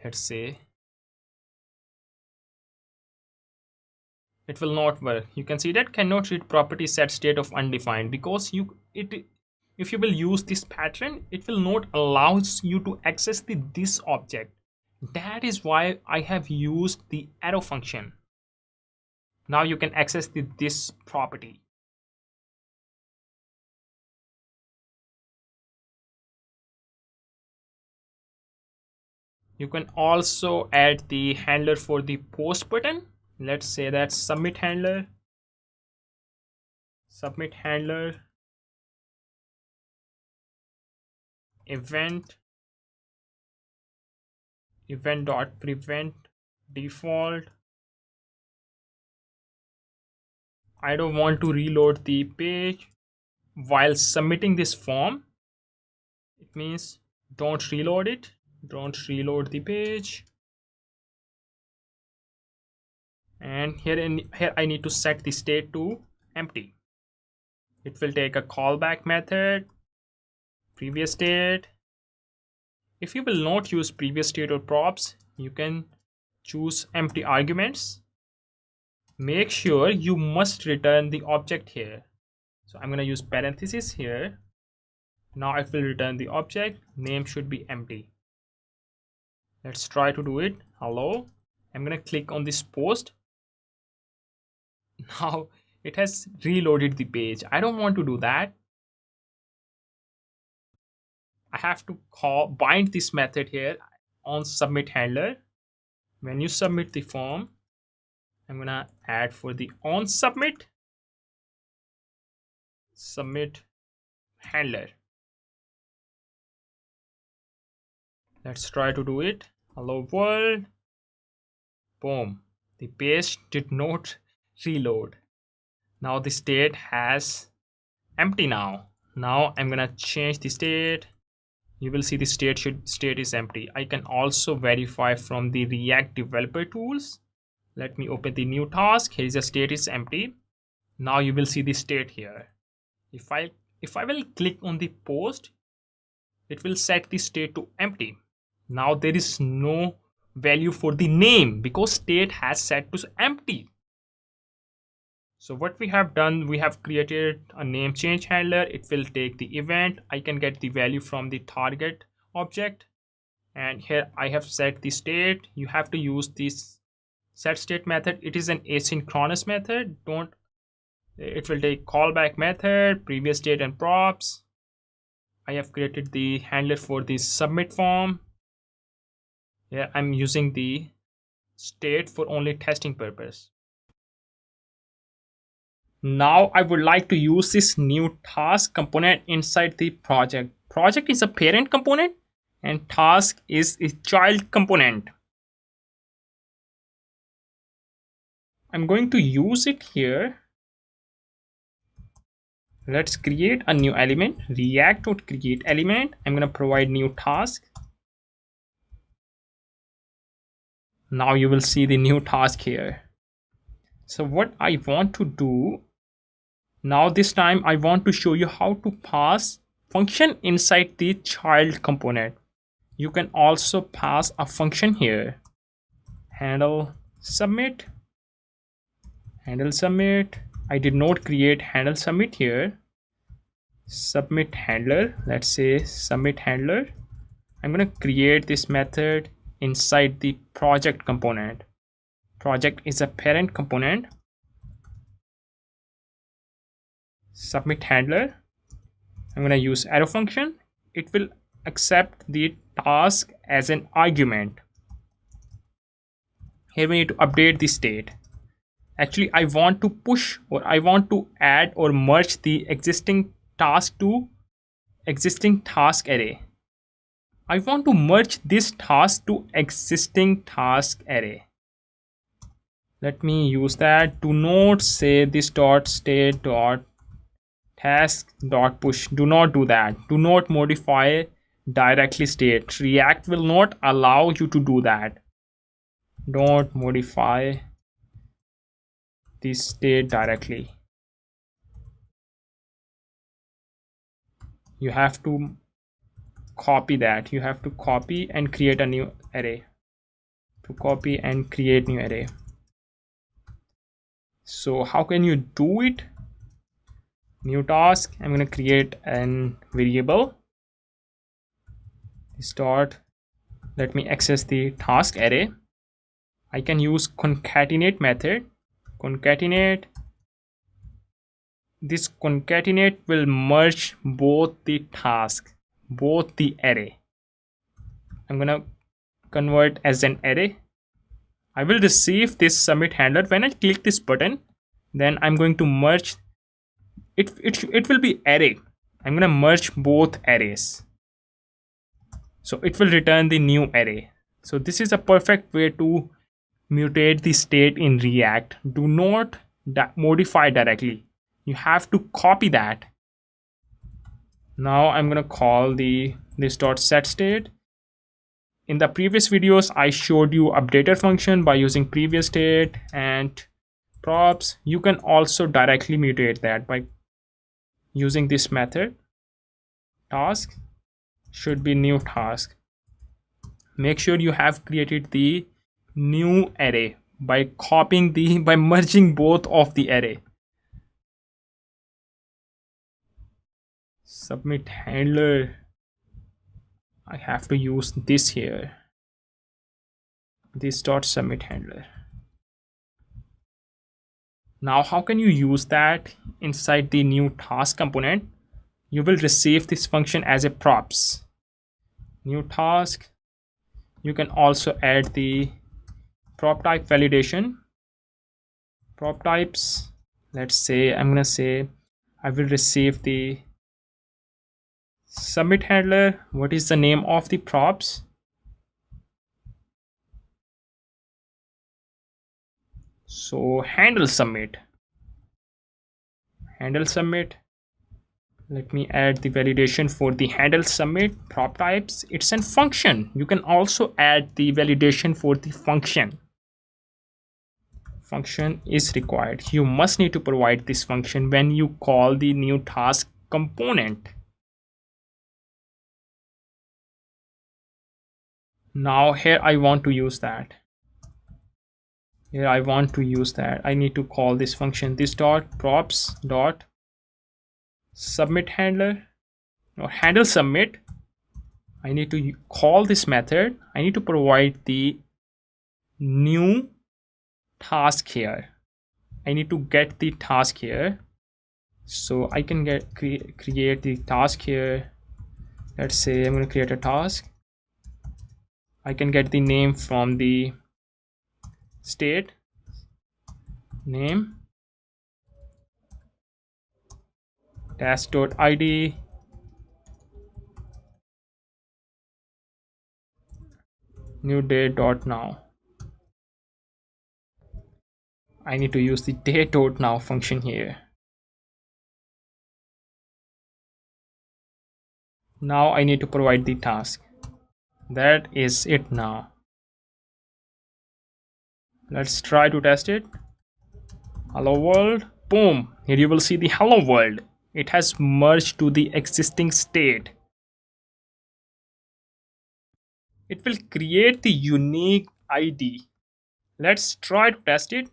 Let's say it will not work. You can see that cannot read property set state of undefined, because if you will use this pattern, it will not allow you to access this object. That is why I have used the arrow function. Now you can access this property. You can also add the handler for the post button. Let's say that submit handler, event dot prevent default. I don't want to reload the page while submitting this form. It means don't reload it. Don't reload the page. And here I need to set the state to empty. It will take a callback method, previous state. If you will not use previous state or props, you can choose empty arguments. Make sure you must return the object here. So I'm going to use parentheses here. Now it will return the object. Name should be empty. Let's try to do it. Hello. I'm going to click on this post. Now it has reloaded the page. I don't want to do that. I have to bind this method here on submit handler. When you submit the form, I'm gonna add for the on submit handler. Let's try to do it. Hello world. Boom. The page did not reload. Now the state has empty now. Now I'm gonna change the state. You will see the state is empty. I can also verify from the React developer tools. Let me open the new task. Here is the state is empty. Now you will see the state here. If I will click on the post, it will set the state to empty. Now there is no value for the name because state has set to empty. So what we have done, we have created a name change handler. It will take the event. I can get the value from the target object. And here I have set the state. You have to use this set state method. It is an asynchronous method. It will take callback method, previous state and props. I have created the handler for the submit form. Here I'm using the state for only testing purpose. Now I would like to use this new task component inside the project. Project is a parent component and task is a child component. I'm going to use it here. Let's create a new element, react.create element. I'm going to provide new task. Now you will see the new task here. So what I want to do now, this time I want to show you how to pass function inside the child component. You can also pass a function here. Handle submit. I did not create handle submit here. Submit handler. Let's say submit handler. I'm going to create this method inside the project component. Project is a parent component. Submit handler. I'm going to use arrow function. It will accept the task as an argument. Here we need to update the state. Actually, I want to push or I want to add or merge the existing task to existing task array. I want to merge this task to existing task array. Let me use that. Do not say this dot state dot task dot push. Do not do that. Do not modify directly state. React will not allow you to do that. Don't modify this state directly. You have to copy that. You have to copy and create a new array. To copy and create new array. So how can you do it? New task. I'm going to create an variable. Start. Let me access the task array. I can use concatenate method. Concatenate. This concatenate will merge both the task, both the array. I'm going to convert as an array. I will receive this submit handler. When I click this button, then I'm going to merge. It will be array. I'm going to merge both arrays. So it will return the new array. So this is a perfect way to mutate the state in React. Do not modify directly. You have to copy that. Now I'm going to call this dot set state. In the previous videos, I showed you updater function by using previous state and props. You can also directly mutate that by using this method. Task should be new task. Make sure you have created the new array by merging both of the array. Submit handler, I have to use this here, this dot submit handler. Now how can you use that inside the new task component? You will receive this function as a props. New task, you can also add the prop type validation. Prop types, let's say I'm gonna say I will receive the submit handler. What is the name of the props? So handle submit. Handle submit. Let me add the validation for the handle submit. Prop types, it's a function. You can also add the validation for the function. Function is required. You must need to provide this function when you call the new task component. Now here I want to use that. Here I want to use that. I need to call this function, this dot props dot submit handler or handle submit. I need to call this method. I need to provide the new task here. I need to get the task here, so I can create the task here. Let's say I'm going to create a task. I can get the name from the state name, task.id, new date.now. I need to use the date.now function here. Now I need to provide the task. That is it now. Let's try to test it. Hello world. Boom. Here you will see the hello world. It has merged to the existing state. It will create the unique ID. Let's try to test it.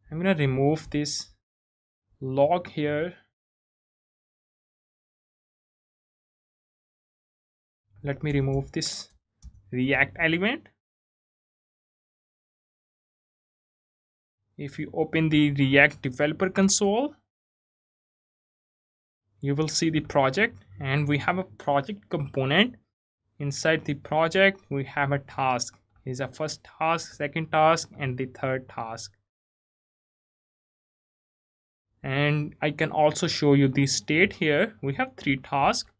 I'm gonna remove this log here. Let me remove this React element. If you open the React developer console, you will see the project, and we have a project component. Inside the project we have a task. Is a first task, second task, and the third task. And I can also show you the state here. We have 3 tasks.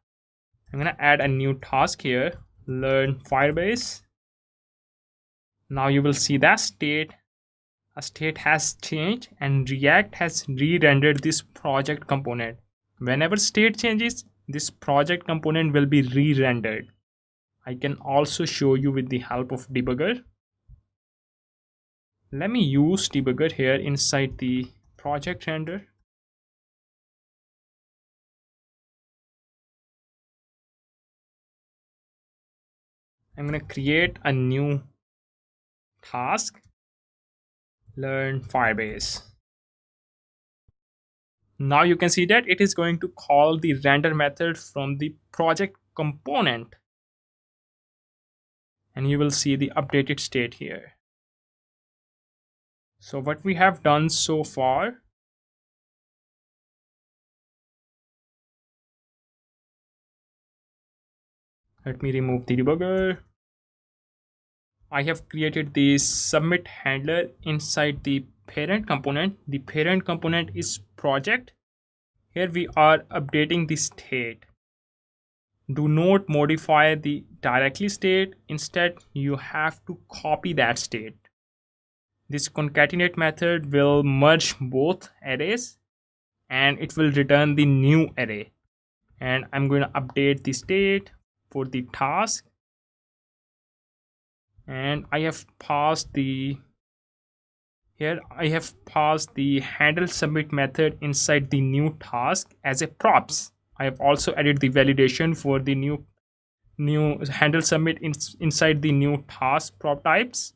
I'm gonna add a new task here, learn Firebase. Now you will see that state. A state has changed and React has re-rendered this project component. Whenever state changes, this project component will be re-rendered. I can also show you with the help of debugger. Let me use debugger here inside the project render. I'm going to create a new task, learn Firebase. Now you can see that it is going to call the render method from the project component. And you will see the updated state here. So what we have done so far, let me remove the debugger. I have created the submit handler inside the parent component. The parent component is project. Here we are updating the state. Do not modify the directly state. Instead, you have to copy that state. This concatenate method will merge both arrays and it will return the new array. And I'm going to update the state for the task. And I have passed the Here I have passed the handle submit method inside the new task as a props. I have also added the validation for the new handle submit inside the new task prop types.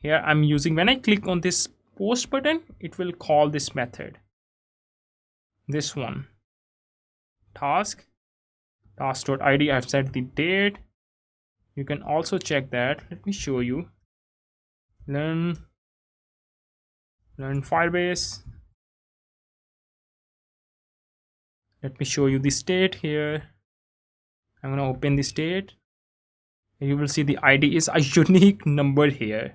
Here I'm using, when I click on this post button, it will call this method. This one, task.id. I've set the date. You can also check that. Let me show you. Learn Firebase. Let me show you the state here. I'm going to open the state. You will see the ID is a unique number here.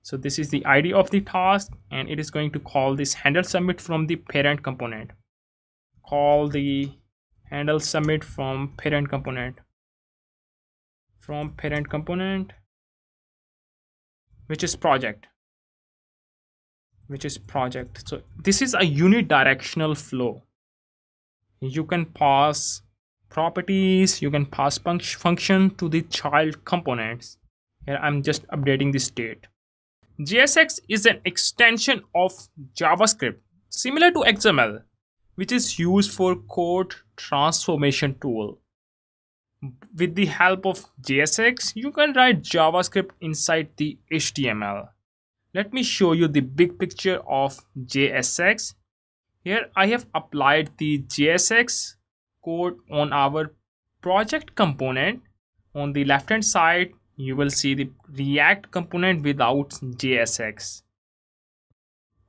So this is the ID of the task, and it is going to call this handle submit from the parent component. Call the handle submit from parent component. From parent component, which is project. So this is a unidirectional flow. You can pass properties, you can pass function to the child components. Here I'm just updating the state. JSX is an extension of JavaScript similar to XML, which is used for code transformation tool. With the help of JSX, you can write JavaScript inside the HTML. Let me show you the big picture of JSX. Here I have applied the JSX code on our project component. On the left hand side, you will see the React component without JSX.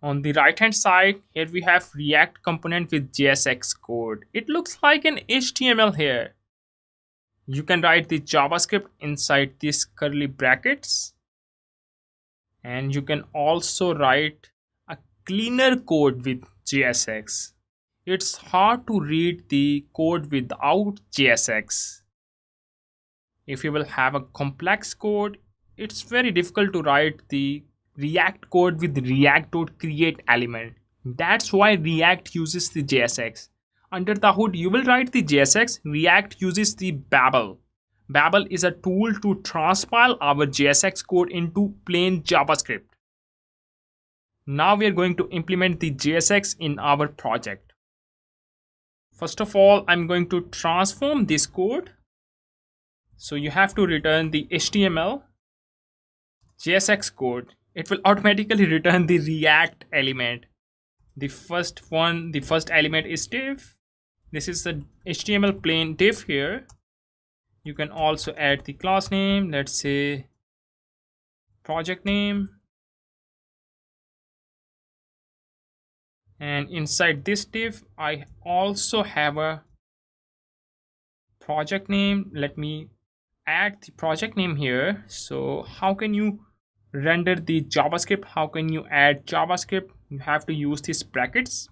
On the right hand side, here we have React component with JSX code. It looks like an HTML here. You can write the JavaScript inside these curly brackets. And you can also write a cleaner code with JSX. It's hard to read the code without JSX. If you will have a complex code, it's very difficult to write the React code with React.create element. That's why React uses the JSX. Under the hood, you will write the JSX. React uses the Babel. Babel is a tool to transpile our JSX code into plain JavaScript. Now we are going to implement the JSX in our project. First of all, I'm going to transform this code. So you have to return the HTML JSX code. It will automatically return the React element. The first element is div. This is the HTML plain div here. You can also add the class name. Let's say project name. And inside this div, I also have a project name. Let me add the project name here. So how can you render the JavaScript? How can you add JavaScript? You have to use these brackets.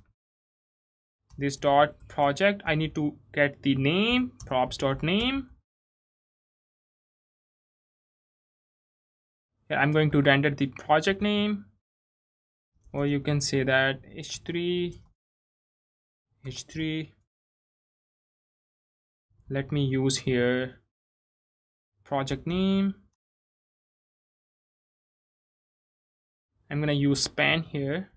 This dot project, I need to get the name, props.name. Here I'm going to render the project name, or you can say that h3. Let me use here project name. I'm gonna use span here.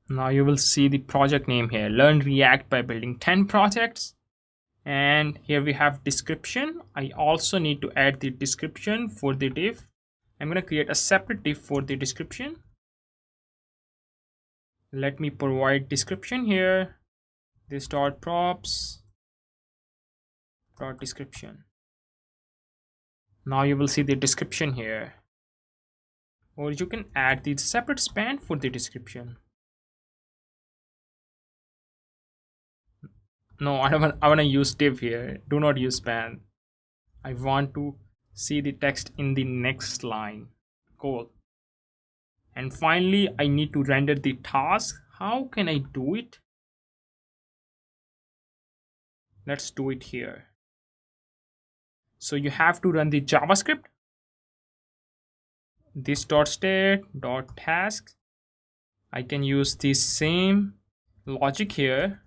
Now you will see the project name here. Learn React by building 10 projects. And here we have description. I also need to add the description for the div. I'm going to create a separate div for the description. Let me provide description here. This dot props dot description. Now you will see the description here. Or you can add the separate span for the description. No, I want to use div here. Do not use span. I want to see the text in the next line. Cool. And finally, I need to render the task. How can I do it? Let's do it here. So you have to run the JavaScript. This dot state dot task. I can use the same logic here.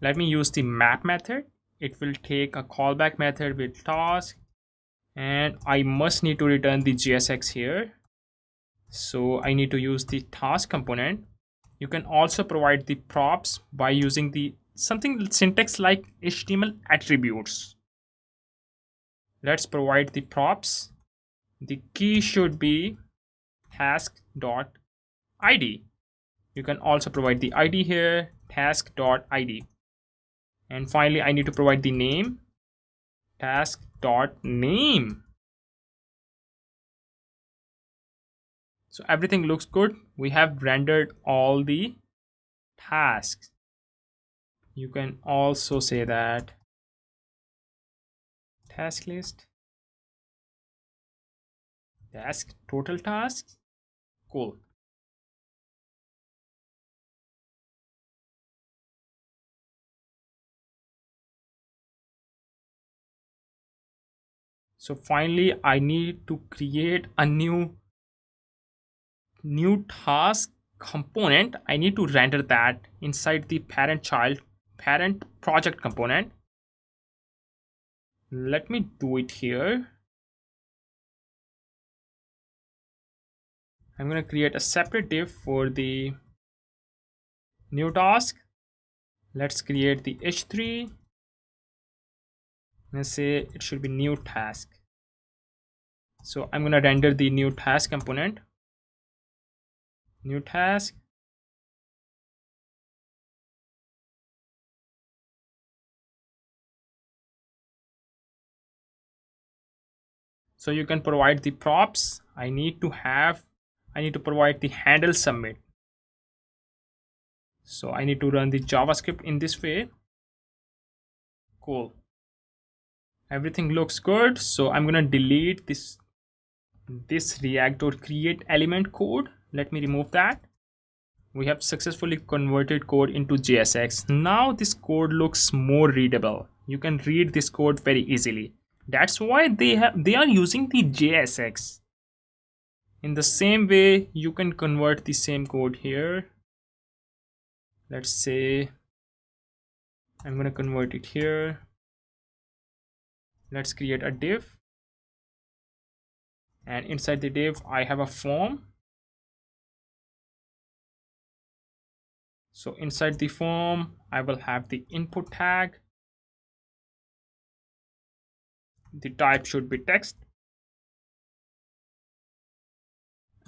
Let me use the map method. it will take a callback method with task, and I must need to return the JSX here. So I need to use the task component. You can also provide the props by using the something syntax like HTML attributes. Let's provide the props. The key should be task.id. You can also provide the ID here, task.id. And finally, I need to provide the name, task.name. So everything looks good. We have rendered all the tasks. You can also say that task list, task, total tasks. Cool. So finally, I need to create a new task component. I need to render that inside the parent project component. Let me do it here. I'm going to create a separate div for the new task. Let's create the h3. Let's say it should be new task. So I'm going to render the new task component. New task. So you can provide the props. I need to provide the handle submit. So I need to run the JavaScript in this way. Cool. Everything looks good. So I'm gonna delete this React.create element code. Let me remove that. We have successfully converted code into JSX. Now this code looks more readable. You can read this code very easily. That's why they are using the JSX. In the same way, you can convert the same code here. Let's say I'm going to convert it here. Let's create a div. And inside the div, I have a form. So inside the form, I will have the input tag. The type should be text.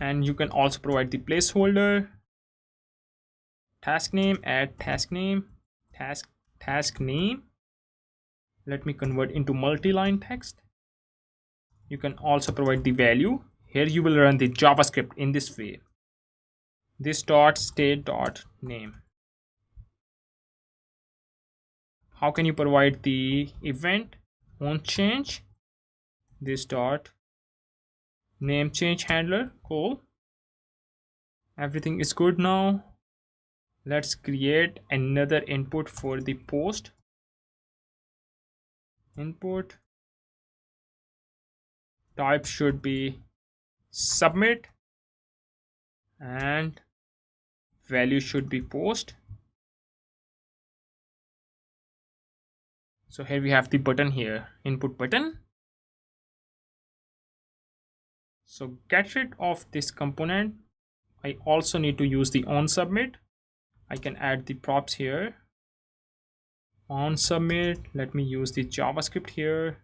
And you can also provide the placeholder. Task name, add task name, task name. Let me convert into multi-line text. You can also provide the value. Here you will run the JavaScript in this way. This dot state dot name. How can you provide the event on change? This dot name change handler. Cool. Everything is good now. Let's create another input for the post. Input type should be submit and value should be post. So here we have the button here, input button. So get rid of this component. I also need to use the on submit. I can add the props here. On submit, let me use the JavaScript here.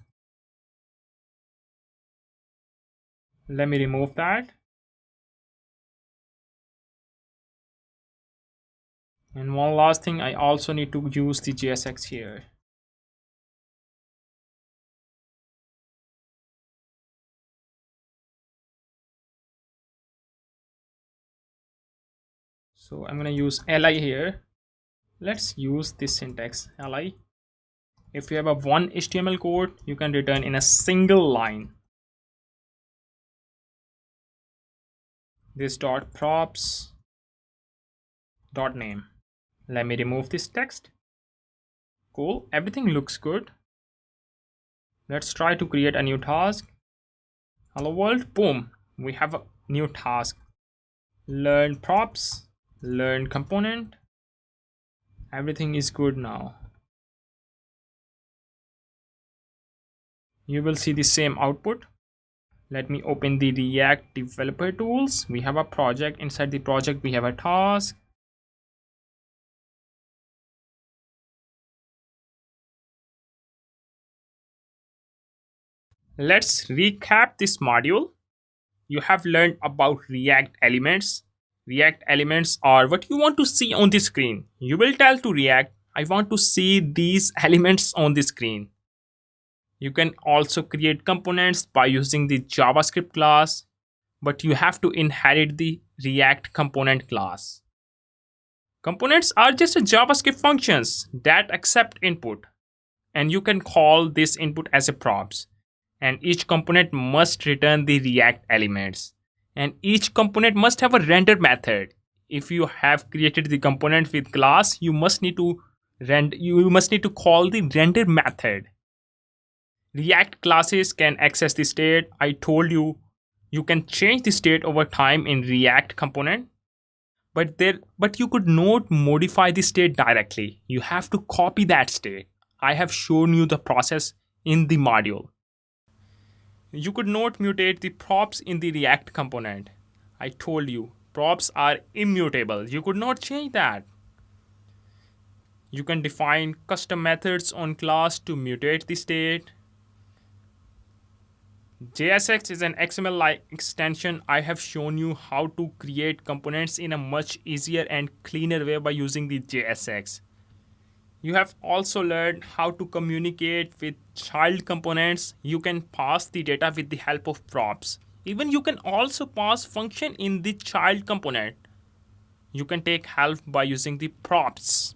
Let me remove that. And one last thing, I also need to use the JSX here. So I'm going to use li here. Let's use this syntax li. If you have a one HTML code, you can return in a single line. This dot props dot name. Let me remove this text. Cool, everything looks good. Let's try to create a new task. Hello world, boom, we have a new task. Learn props, learn component. Everything is good now. You will see the same output. Let me open the React developer tools. We have a project. Inside the project, we have a task. Let's recap this module. You have learned about React elements. React elements are what you want to see on the screen. You will tell to React, I want to see these elements on the screen. You can also create components by using the JavaScript class, but you have to inherit the React component class. Components are just JavaScript functions that accept input, and you can call this input as a props. And each component must return the React elements. And each component must have a render method. If you have created the component with class, you must need to call the render method. React classes can access the state. I told you you can change the state over time in React component, but you could not modify the state directly. You have to copy that state. I have shown you the process in the module. You could not mutate the props in the React component. I told you, props are immutable. You could not change that. You can define custom methods on class to mutate the state. JSX is an XML-like extension. I have shown you how to create components in a much easier and cleaner way by using the JSX. You have also learned how to communicate with child components. You can pass the data with the help of props. Even you can also pass function in the child component. You can take help by using the props.